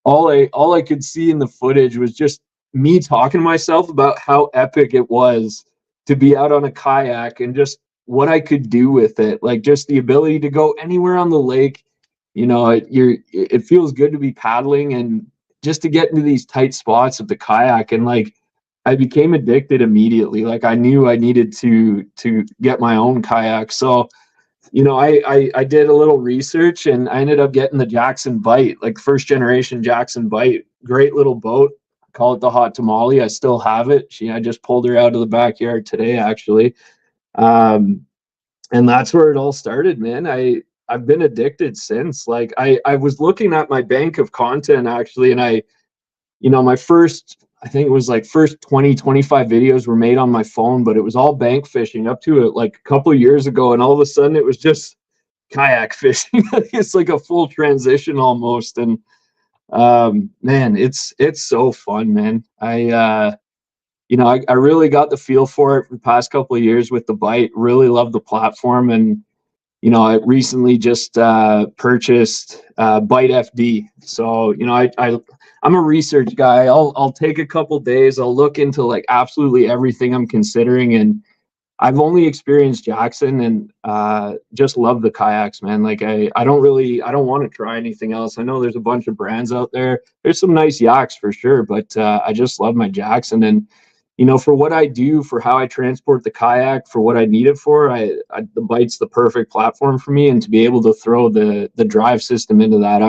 all I could see in the footage was just me talking to myself about how epic it was to be out on a kayak and just what I could do with it. Like, just the ability to go anywhere on the lake. It feels good to be paddling and just to get into these tight spots of the kayak. And like, I became addicted immediately. Like, I knew I needed to get my own kayak. So I did a little research, and I ended up getting the Jackson Bite, like first generation Jackson Bite. Great little boat. I call it the Hot Tamale. I still have it. I just pulled her out of the backyard today, actually. And that's where it all started, man. I've been addicted since. Like, I was looking at my bank of content, actually, and my first, I think it was like first 20, 25 videos were made on my phone, but it was all bank fishing up to it like a couple of years ago. And all of a sudden it was just kayak fishing. It's like a full transition almost. And man, it's so fun, man. I really got the feel for it for the past couple of years with the Bite. Really love the platform. And I recently just purchased Bite FD. So I'm a research guy. I'll take a couple days. I'll look into like absolutely everything I'm considering, and I've only experienced Jackson, and just love the kayaks, man. Like, I don't want to try anything else. I know there's a bunch of brands out there. There's some nice yaks for sure, but I just love my Jackson. And for what I do, for how I transport the kayak, for what I need it for, the Bite's the perfect platform for me. And to be able to throw the drive system into that,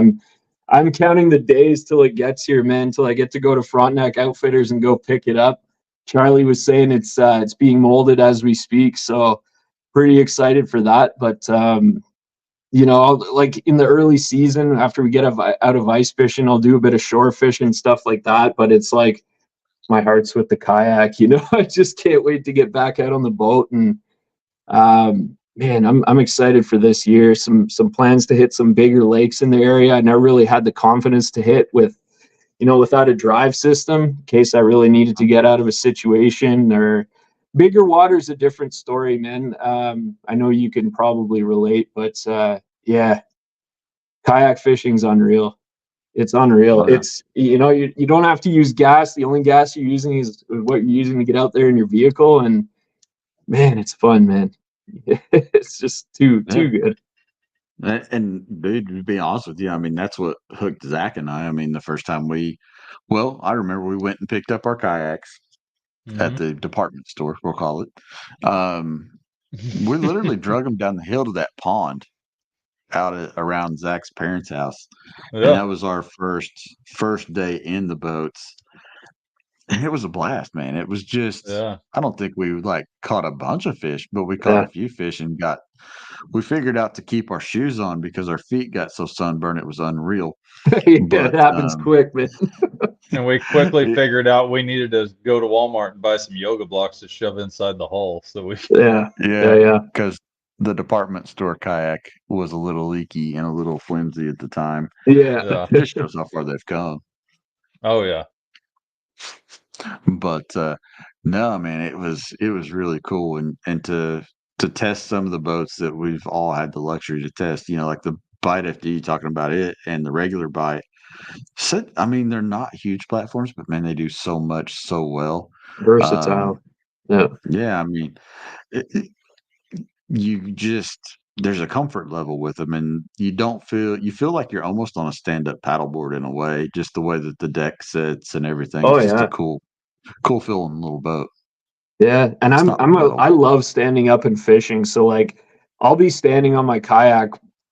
I'm counting the days till it gets here, man, till I get to go to Frontenac Outfitters and go pick it up. Charlie was saying it's being molded as we speak, so pretty excited for that. But like in the early season, after we get out of ice fishing, I'll do a bit of shore fishing, stuff like that. But it's like my heart's with the kayak. I just can't wait to get back out on the boat. And man, I'm excited for this year. Some plans to hit some bigger lakes in the area. I never really had the confidence to hit without a drive system in case I really needed to get out of a situation. Or bigger water's a different story, man. I know you can probably relate, but yeah, kayak fishing's unreal. It's unreal. Yeah. It's, you don't have to use gas. The only gas you're using is what you're using to get out there in your vehicle. And man, it's fun, man. It's just too good. And dude, to be honest with you, I mean, that's what hooked Zach and I. I mean, the first time I remember we went and picked up our kayaks at the department store, we'll call it. We literally drug them down the hill to that pond around Zach's parents' house. And that was our first day in the boats. And it was a blast, man. It was just, I don't think we like caught a bunch of fish, but we caught a few fish and we figured out to keep our shoes on because our feet got so sunburned, it was unreal. It happens quick, man. And we quickly figured out we needed to go to Walmart and buy some yoga blocks to shove inside the hull. So we, because the department store kayak was a little leaky and a little flimsy at the time. Yeah. This shows how far they've come. Oh yeah. But no, man, it was really cool, and to test some of the boats that we've all had the luxury to test, like the Bite FD, talking about it, and the regular Bite. So, I mean, they're not huge platforms, but man, they do so much so well. Versatile. Yeah, I mean, there's a comfort level with them, and you feel like you're almost on a stand-up paddleboard in a way, just the way that the deck sits and everything. Oh, it's just yeah. a cool feeling little boat. Yeah, and It's not bad at all. I love standing up and fishing. So like I'll be standing on my kayak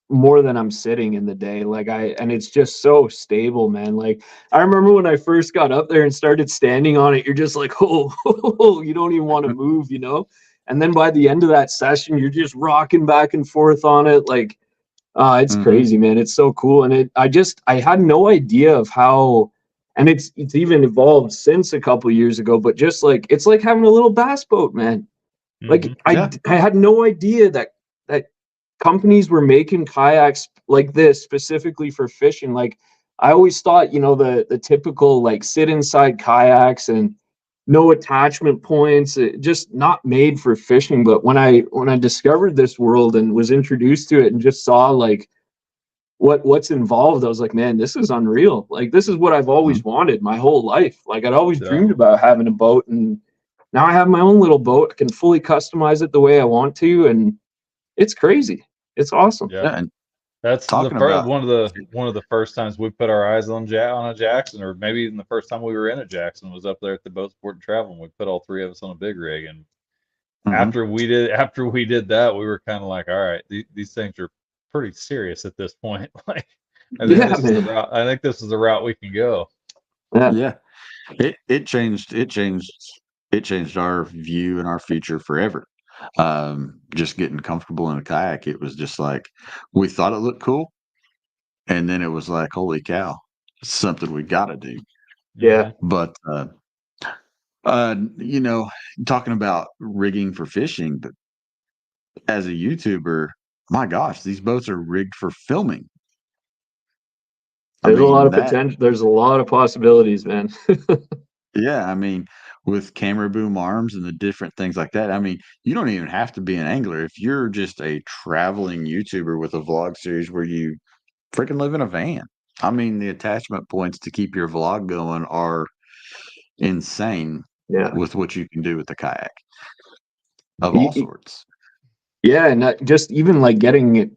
more than I'm sitting in the day. And it's just so stable, man. Like I remember when I first got up there and started standing on it, you're just like, oh, you don't even want to move, you know? And then by the end of that session, you're just rocking back and forth on it. Like, it's crazy, man. It's so cool. And I had no idea of how, and it's even evolved since a couple years ago, but just like, it's like having a little bass boat, man. Like Yeah. I had no idea that companies were making kayaks like this specifically for fishing. Like I always thought, the typical like sit inside kayaks and no attachment points, just not made for fishing. But when I discovered this world and was introduced to it and just saw like what's involved, I was like, man, this is unreal. Like this is what I've always wanted my whole life. Like I'd always dreamed about having a boat, and now I have my own little boat. I can fully customize it the way I want to, and it's crazy. It's awesome. Yeah. And That's talking about one of the first times we put our eyes on a Jackson, or maybe even the first time we were in a Jackson was up there at the Boat Sport and Travel, and we put all three of us on a big rig. And after we did that, we were kind of like, all right, these things are pretty serious at this point. Like, I think this is the route we can go. Yeah. It changed our view and our future forever. Just getting comfortable in a kayak, it was just like we thought it looked cool, and then it was like, holy cow, it's something we got to do. Yeah. But talking about rigging for fishing, but as a YouTuber, my gosh, these boats are rigged for filming. There's a lot of potential. There's a lot of possibilities, man. Yeah, I mean, with camera boom arms and the different things like that, I mean, you don't even have to be an angler. If you're just a traveling YouTuber with a vlog series where you freaking live in a van, I mean, the attachment points to keep your vlog going are insane with what you can do with the kayak of all sorts. Yeah, and just even like getting it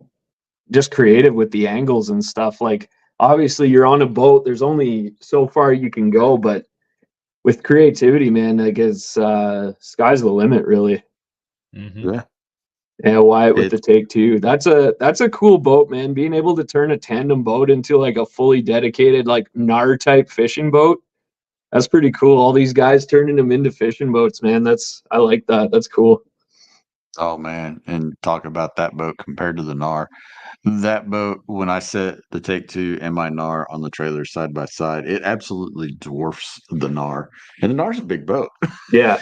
just creative with the angles and stuff. Like, obviously, you're on a boat. There's only so far you can go, but with creativity, man, I guess sky's the limit, really. Yeah. Yeah, Wyatt with the Take Two. That's a cool boat, man. Being able to turn a tandem boat into like a fully dedicated like NAR type fishing boat. That's pretty cool. All these guys turning them into fishing boats, man. I like that. That's cool. Oh man, and talk about that boat compared to the NAR. That boat, when I set the Take Two and my NAR on the trailer side by side, it absolutely dwarfs the NAR. And the NAR's a big boat. Yeah.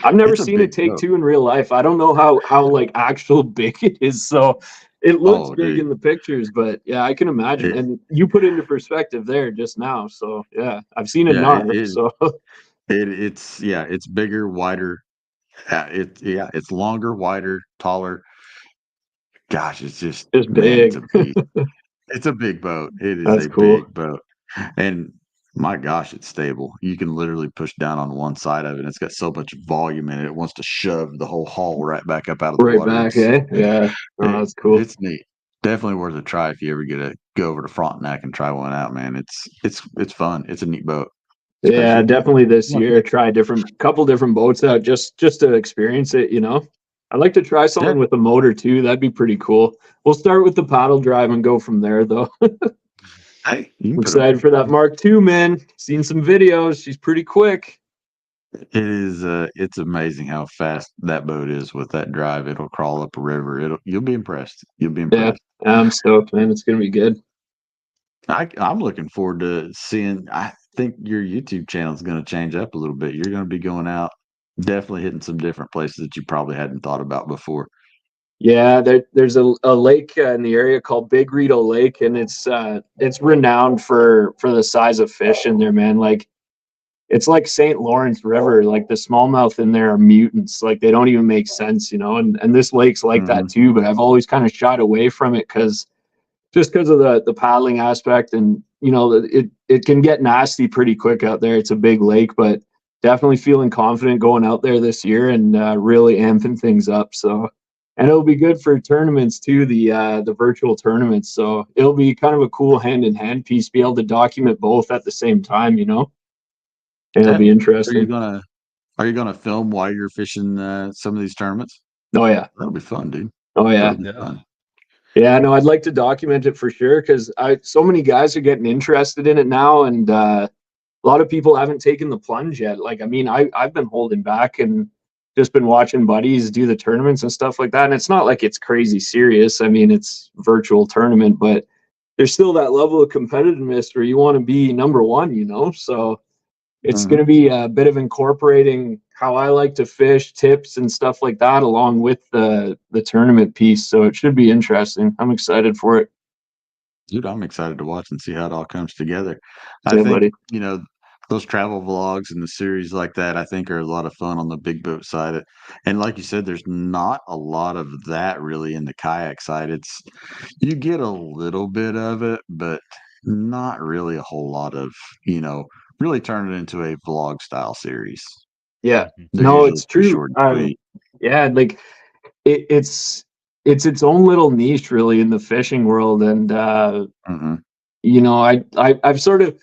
I've never seen a Take Two in real life. I don't know how like actual big it is. So it looks big in the pictures, but yeah, I can imagine. And you put it into perspective there just now. So yeah, I've seen a NAR. It's bigger, wider. It's longer, wider, taller. Gosh, it's just big. It's a big boat. It is big boat. And my gosh, it's stable. You can literally push down on one side of it. It's got so much volume in it. It wants to shove the whole hull right back up out of the water. Right back, eh? Yeah. Oh, that's cool. It's neat. Definitely worth a try if you ever get to go over to Frontenac and try one out, man. It's fun. It's a neat boat. Yeah, definitely this year. Try couple different boats out just to experience it, you know. I'd like to try something with a motor too. That'd be pretty cool. We'll start with the paddle drive and go from there, though. Hey, I'm excited for that Mark II, man. Seen some videos. She's pretty quick. It is. It's amazing how fast that boat is with that drive. It'll crawl up a river. You'll be impressed. You'll be impressed. Yeah, I'm stoked, man. It's gonna be good. I'm looking forward to seeing. I think your YouTube channel is going to change up a little bit. You're going to be going out, definitely hitting some different places that you probably hadn't thought about before. Yeah, there's a lake in the area called Big Rito Lake, and it's renowned for the size of fish in there, man. Like, it's like St. Lawrence River. Like, the smallmouth in there are mutants. Like, they don't even make sense, you know. And this lake's like that too. But I've always kind of shied away from it because of the paddling aspect, and you know, it can get nasty pretty quick out there. It's a big lake, but definitely feeling confident going out there this year and really amping things up. So. And it'll be good for tournaments too, the virtual tournaments. So it'll be kind of a cool hand-in-hand piece, be able to document both at the same time, you know? And it'll be interesting. Are you going to film while you're fishing some of these tournaments? Oh yeah. That'll be fun, dude. Oh yeah. That'll be fun. Yeah, no, I'd like to document it for sure because so many guys are getting interested in it now, and a lot of people haven't taken the plunge yet. Like, I mean, I've been holding back and just been watching buddies do the tournaments and stuff like that. And it's not like it's crazy serious. I mean, it's virtual tournament, but there's still that level of competitiveness where you want to be number one, you know? So it's going to be a bit of incorporating how I like to fish, tips and stuff like that, along with the tournament piece. So it should be interesting. I'm excited for it. Dude, I'm excited to watch and see how it all comes together. I Yeah, think, buddy. those travel vlogs and the series like that, I think are a lot of fun on the big boat side. And like you said, there's not a lot of that really in the kayak side. You get a little bit of it, but not really a whole lot of, really turn it into a vlog style series. Yeah. They're No, usually it's pretty true. short and sweet. Yeah, like it's its own little niche really in the fishing world. And I've sort of,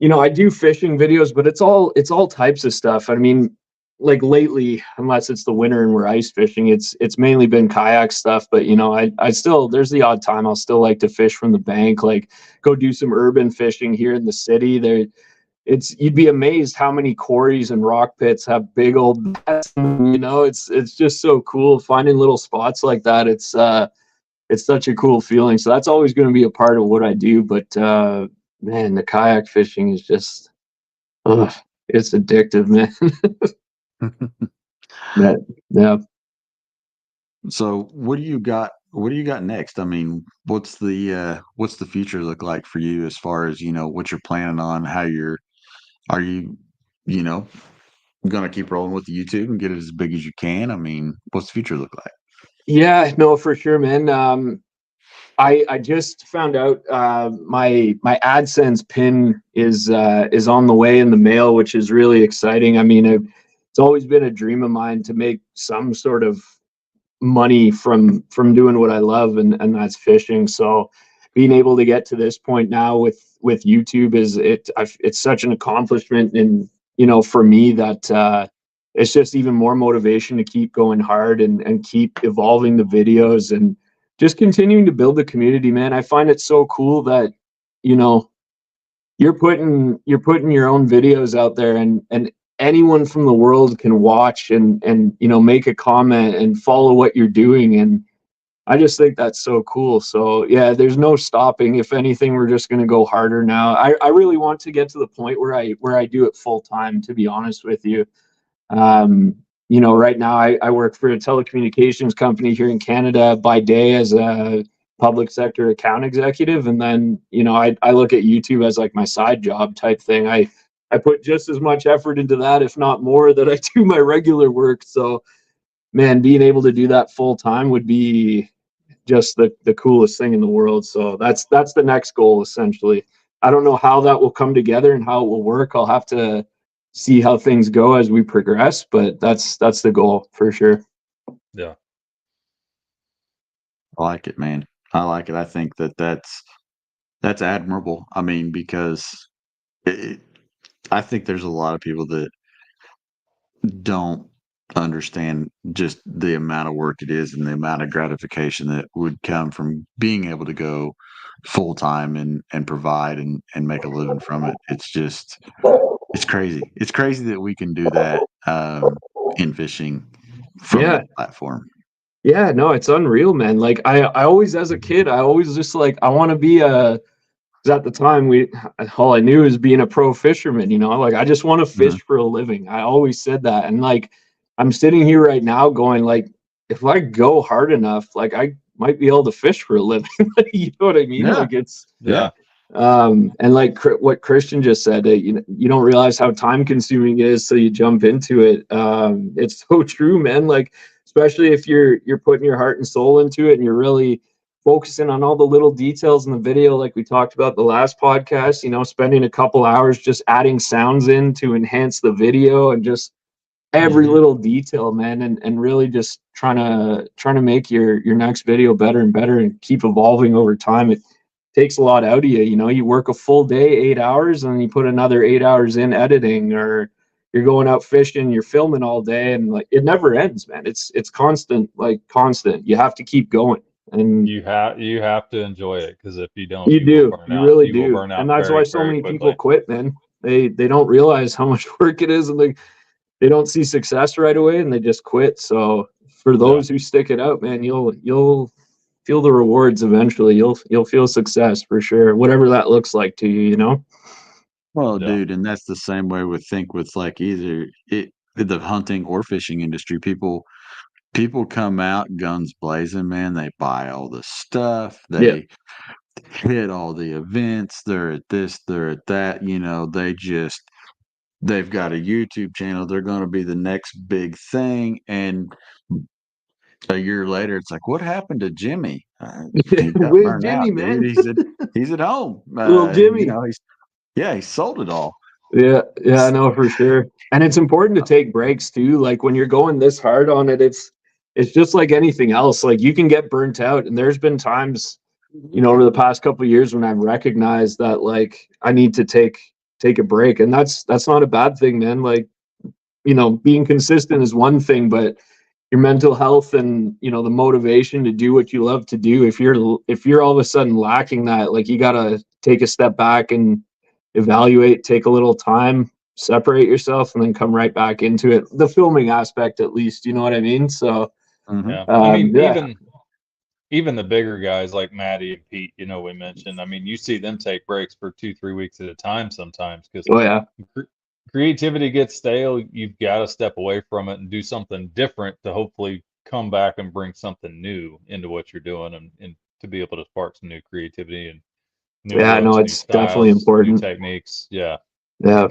I do fishing videos, but it's all types of stuff. I mean, like lately, unless it's the winter and we're ice fishing, it's mainly been kayak stuff. But I still, there's the odd time I'll still like to fish from the bank, like go do some urban fishing here in the city. You'd be amazed how many quarries and rock pits have big old nets. It's just so cool finding little spots like that. It's such a cool feeling. So that's always going to be a part of what I do. But man, the kayak fishing is just, it's addictive, man. Yeah. So what do you got? What do you got next? I mean, what's the future look like for you as far as what you're planning on? Are you you know gonna keep rolling with the YouTube and get it as big as you can? I mean, what's the future look like? Yeah, no, for sure, man. I just found out my AdSense pin is on the way in the mail, which is really exciting. I mean, it's always been a dream of mine to make some sort of money from doing what I love, and that's fishing. So being able to get to this point now with YouTube it's such an accomplishment, and for me that it's just even more motivation to keep going hard and keep evolving the videos and just continuing to build the community, man. I find it so cool that you're putting your own videos out there, and anyone from the world can watch and make a comment and follow what you're doing. And I just think that's so cool. So yeah, there's no stopping. If anything, we're just going to go harder now. I really want to get to the point where I do it full time, to be honest with you. Right now I work for a telecommunications company here in Canada by day as a public sector account executive. And then, I look at YouTube as like my side job type thing. I put just as much effort into that, if not more, that I do my regular work. So man, being able to do that full time would be just the coolest thing in the world. So that's the next goal, essentially. I don't know how that will come together and how it will work. I'll have to see how things go as we progress, but that's the goal for sure. Yeah. I like it, man. I like it. I think that's admirable. I mean, because I think there's a lot of people that don't understand just the amount of work it is and the amount of gratification that would come from being able to go full time and provide and make a living from it. It's crazy. It's crazy that we can do that in fishing from that platform. Yeah, no, it's unreal, man. Like I always, as a kid, I always just like, I want to be because at the time all I knew is being a pro fisherman, like I just want to fish for a living. I always said that. And like, I'm sitting here right now going like, if I go hard enough, like I might be able to fish for a living. You know what I mean? Yeah. Like it's, Yeah. and like what Christian just said, you don't realize how time consuming it is till you jump into it. It's so true, man. Like, especially if you're putting your heart and soul into it and you're really focusing on all the little details in the video, like we talked about the last podcast, spending a couple hours just adding sounds in to enhance the video and just every little detail, man, and really just trying to make your next video better and better and keep evolving over time. It takes a lot out of you. You work a full day, 8 hours, and then you put another 8 hours in editing, or you're going out fishing, you're filming all day, and like it never ends, man. It's constant, like constant. You have to keep going, and you have to enjoy it, because if you don't, you you will do, burn you out. really You will do, burn and out that's why very, so very many people quickly. quit, man. They don't realize how much work it is, and they don't see success right away, and they just quit. So for Yeah. those who stick it out, man, you'll feel the rewards eventually. You'll feel success for sure, whatever that looks like to you, you know. Well, Yeah. dude, and that's the same way with like either the hunting or fishing industry. People come out guns blazing, man. They buy all the stuff. Yeah. They hit all the events. They're at this, they're at that. They've got a YouTube channel. They're going to be the next big thing. And a year later, it's like, what happened to Jimmy? He got Where's burned Jimmy, out, dude. man? He's at home. Little Jimmy. He sold it all. Yeah, I know for sure. And it's important to take breaks too. Like when you're going this hard on it, it's just like anything else. Like you can get burnt out, and there's been times, over the past couple of years when I've recognized that like I need to take a break, and that's not a bad thing, man. Like, being consistent is one thing, but your mental health and the motivation to do what you love to do, if you're all of a sudden lacking that, like you got to take a step back and evaluate, take a little time, separate yourself, and then come right back into it, the filming aspect at least, you know what I mean? So Yeah. I mean, yeah. even the bigger guys like Maddie and Pete, we mentioned. I mean, you see them take breaks for 2-3 weeks at a time sometimes, because Oh yeah. creativity gets stale. You've got to step away from it and do something different to hopefully come back and bring something new into what you're doing, and to be able to spark some new creativity and new Yeah, no, looks, new it's definitely styles, new important. techniques. Yeah. Yeah.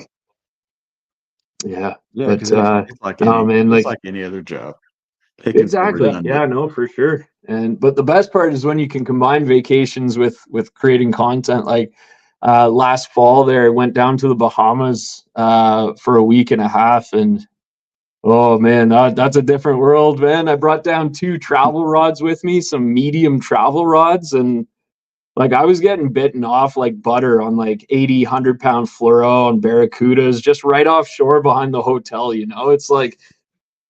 Yeah, But because it's like no, man, it's like like any other job. It can still be exactly. done. Yeah, no, for sure. But the best part is when you can combine vacations with creating content. Like last fall there, I went down to the Bahamas for a week and a half, and oh man, that's a different world, man. I brought down 2 travel rods with me, some medium travel rods, and like I was getting bitten off like butter on like 80, 100-pound fluoro and barracudas just right offshore behind the hotel. It's like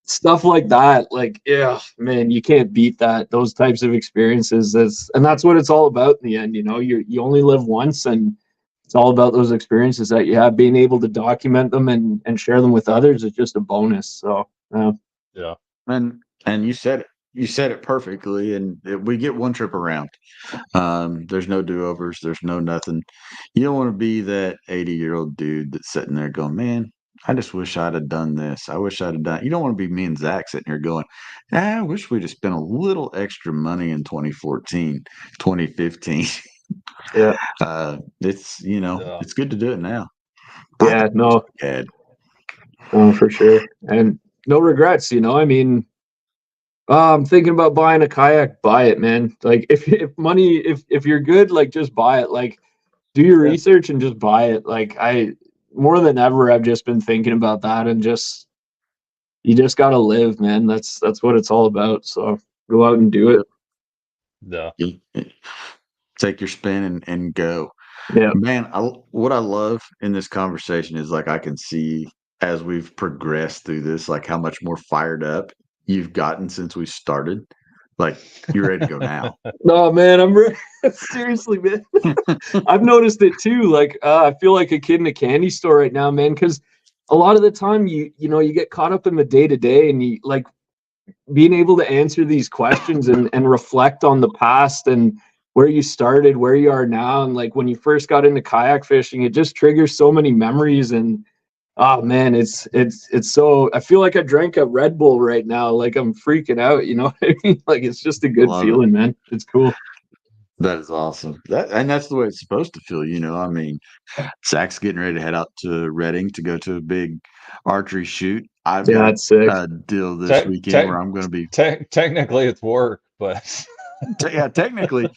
stuff like that. Like, yeah, man, you can't beat that. Those types of experiences. That's what it's all about in the end. You only live once, and it's all about those experiences that you have. Being able to document them and share them with others is just a bonus. So, Yeah. And you said it perfectly. And we get one trip around. There's no do-overs. There's no nothing. You don't want to be that 80-year-old dude that's sitting there going, man, I just wish I'd have done this. I wish I'd have done. You don't want to be me and Zach sitting here going, I wish we'd have spent a little extra money in 2014, 2015. yeah, It's Yeah. it's good to do it now. yeah, no, Ed. for sure, and no regrets. I mean, I'm thinking about buying a kayak. Buy it, man. Like if you're good, like just buy it. Like do your research and just buy it. Like I more than ever, I've just been thinking about that, and you just gotta live, man. That's what it's all about. So go out and do it. Yeah. Take your spin and go. Yeah, Man, what I love in this conversation is like I can see as we've progressed through this, like how much more fired up you've gotten since we started. Like you're ready to go now. no, man, seriously, man. I've noticed it too. Like I feel like a kid in a candy store right now, man. Because a lot of the time, you get caught up in the day to day, and you like being able to answer these questions and reflect on the past and where you started, where you are now, and like when you first got into kayak fishing, it just triggers so many memories. And oh man, it's so, I feel like I drank a Red Bull right now. Like I'm freaking out, you know what I mean? Like it's just a good Love it. feeling, man. It's cool. That is awesome. That's the way it's supposed to feel. I mean, Zach's getting ready to head out to Reading to go to a big archery shoot. I've Yeah, got that's sick. a deal this weekend where I'm going to be. Technically, it's work, but Yeah, technically,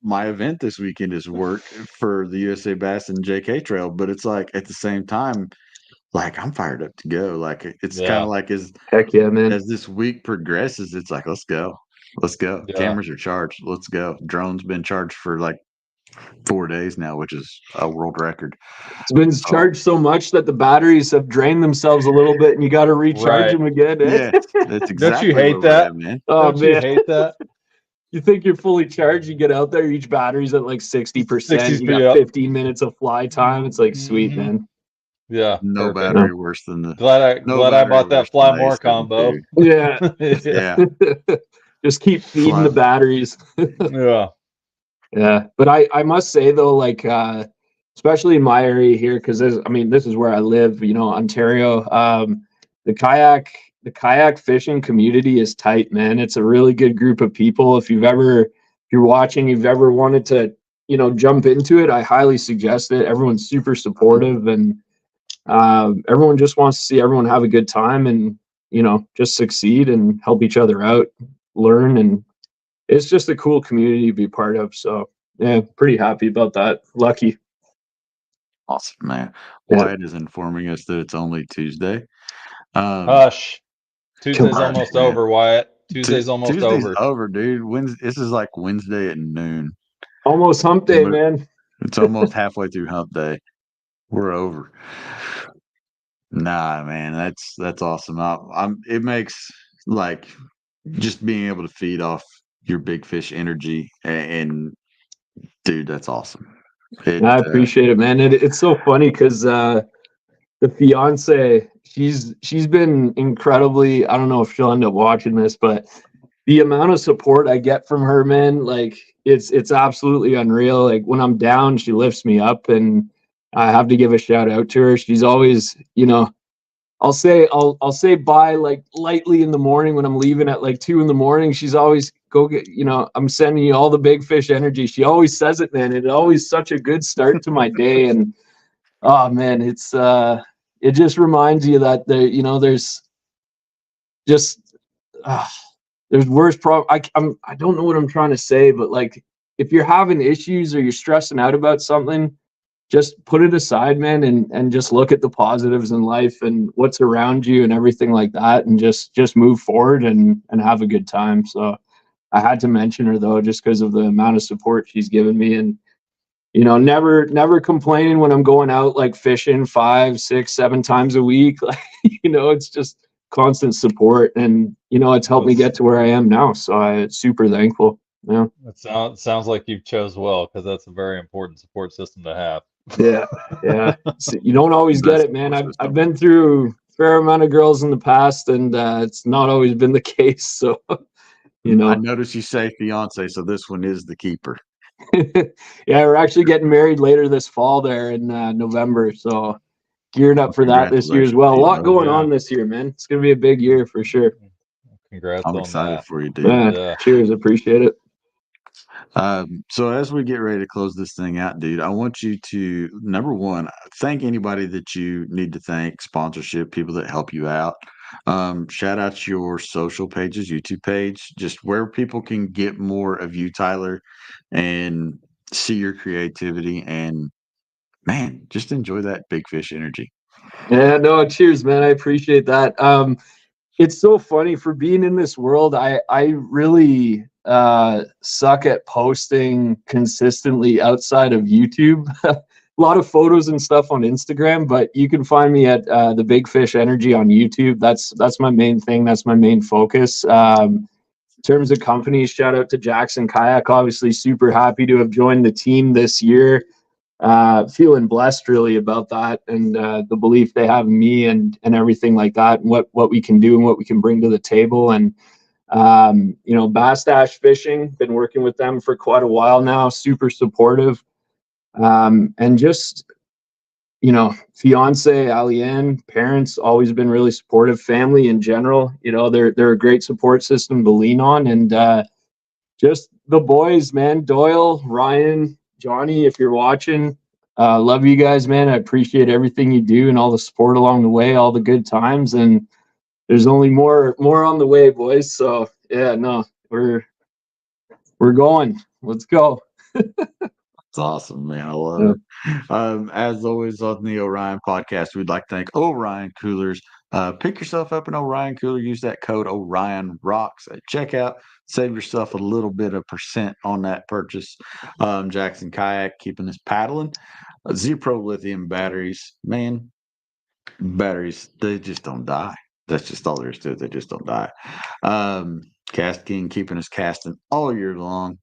my event this weekend is work for the USA Bass and JK Trail. But it's like at the same time, like I'm fired up to go. Like it's kind yeah, of like Heck yeah, man. as this week progresses, it's like let's go. yeah, Cameras are charged. Let's go. Drone's been charged for like 4 days now, which is a world record. It's been charged so much that the batteries have drained themselves a little bit, and you got to recharge them again. Yeah, that's exactly Don't you hate where we're that? at, man. Oh Don't you man, hate that? you think you're fully charged, you get out there, each battery's at like 60%. You got Yep. 15 minutes of fly time. It's like sweet, Mhm. man. Yeah, No perfect. battery worse than the Glad I battery bought that worse fly than more A72. combo. Yeah. Yeah, Just keep feeding Fly- the batteries. Yeah. Yeah, but I must say though, like especially in my area here, because this is where I live, Ontario. The kayak fishing community is tight, man. It's a really good group of people. If you're watching, you've ever wanted to, jump into it, I highly suggest it. Everyone's super supportive, and everyone just wants to see everyone have a good time and just succeed and help each other out, learn, and it's just a cool community to be part of. So yeah, pretty happy about that. Lucky. awesome, man. Yeah. Wyatt is informing us that it's only Tuesday. Hush. Tuesday's on, almost man. over, Wyatt. Tuesday's almost Tuesday's over. dude. This is like Wednesday at noon. Almost hump day, man. It's almost halfway through hump day. We're over. Nah, man, that's awesome. It makes like just being able to feed off your big fish energy, and dude, that's awesome. I appreciate it, man. It's so funny because the fiance, she's been incredibly. I don't know if she'll end up watching this, but the amount of support I get from her, man, like it's absolutely unreal. Like when I'm down, she lifts me up, and I have to give a shout out to her. She's always, I'll say bye like lightly in the morning when I'm leaving at like 2 a.m. She's always go get, I'm sending you all the big fish energy. She always says it, man. It's always such a good start to my day. And oh man, it just reminds you that there's just there's worse I don't know what I'm trying to say, but like if you're having issues or you're stressing out about something, just put it aside, man, and just look at the positives in life and what's around you and everything like that, and just move forward and have a good time. So I had to mention her though, just because of the amount of support she's given me, and never complaining when I'm going out like fishing 5, 6, 7 times a week. Like it's just constant support, and it's helped me get to where I am now. So I'm super thankful. Yeah. It sounds like you've chose well, because that's a very important support system to have. Yeah. So you don't always get it, man. I've been through a fair amount of girls in the past, and it's not always been the case. So, I noticed you say fiance, so this one is the keeper. Yeah, we're actually getting married later this fall there in November. So gearing up for that this year as well. A lot going on this year, man. It's going to be a big year for sure. Congrats I'm on excited that. for you, dude. Yeah. Cheers. Appreciate it. So as we get ready to close this thing out, dude, I want you to, number one, thank anybody that you need to thank, sponsorship, people that help you out. Shout out your social pages, YouTube page, just where people can get more of you, Tyler, and see your creativity, and man, just enjoy that big fish energy. Yeah, no, cheers, man. I appreciate that. It's so funny for being in this world. I really suck at posting consistently outside of YouTube. A lot of photos and stuff on Instagram, but you can find me at the Big Fish Energy on YouTube. That's my main thing. That's my main focus. In terms of companies, shout out to Jackson Kayak. Obviously, super happy to have joined the team this year. Feeling blessed really about that, and the belief they have in me and everything like that, and what we can do and what we can bring to the table. And Bass Dash Fishing, been working with them for quite a while now, super supportive. And just fiance Aliane, parents, always been really supportive. Family in general, they're a great support system to lean on. And just the boys, man, Doyle, Ryan, Johnny, if you're watching, love you guys, man. I appreciate everything you do and all the support along the way, all the good times, and there's only more on the way, boys. So yeah, no, we're going. Let's go. It's awesome, man. I love it. As always on the Orion Podcast, we'd like to thank Orion Coolers, Pick yourself up an Orion cooler. Use that code Orion Rocks at checkout. Save yourself a little bit of percent on that purchase. Jackson Kayak keeping us paddling. Zero lithium batteries, man. Batteries, they just don't die. That's just all there is to it. They just don't die. Cast King keeping us casting all year long,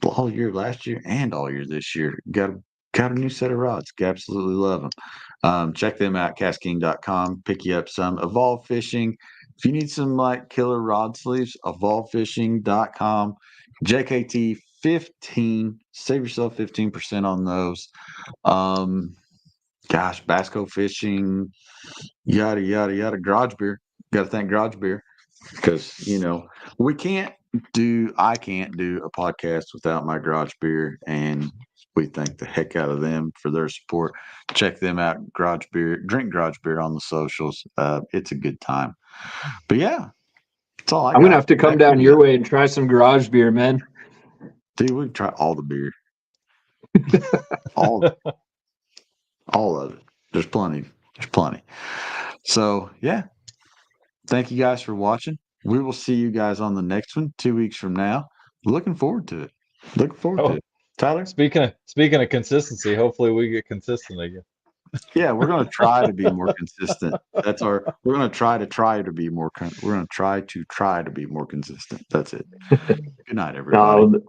all year last year and all year this year. Got a new set of rods. Absolutely love them. Check them out, castking.com. Pick you up some. Evolve Fishing. If you need some like killer rod sleeves, evolvefishing.com. JKT 15. Save yourself 15% on those. Basco Fishing, yada yada yada. Garage Beer. Got to thank Garage Beer because I can't do a podcast without my Garage Beer, and we thank the heck out of them for their support. Check them out, Garage Beer. Drink Garage Beer on the socials. It's a good time. But yeah, that's all I got. I'm gonna have to come down your way and try some Garage Beer, man. Dude, we can try all the beer. all of it. There's plenty. So yeah. Thank you guys for watching. We will see you guys on the next one 2 weeks from now. Looking forward to it. Tyler? Speaking of consistency, hopefully we get consistent again. Yeah, we're going to try to be more consistent. We're going to try to be more consistent. That's it. Good night, everybody.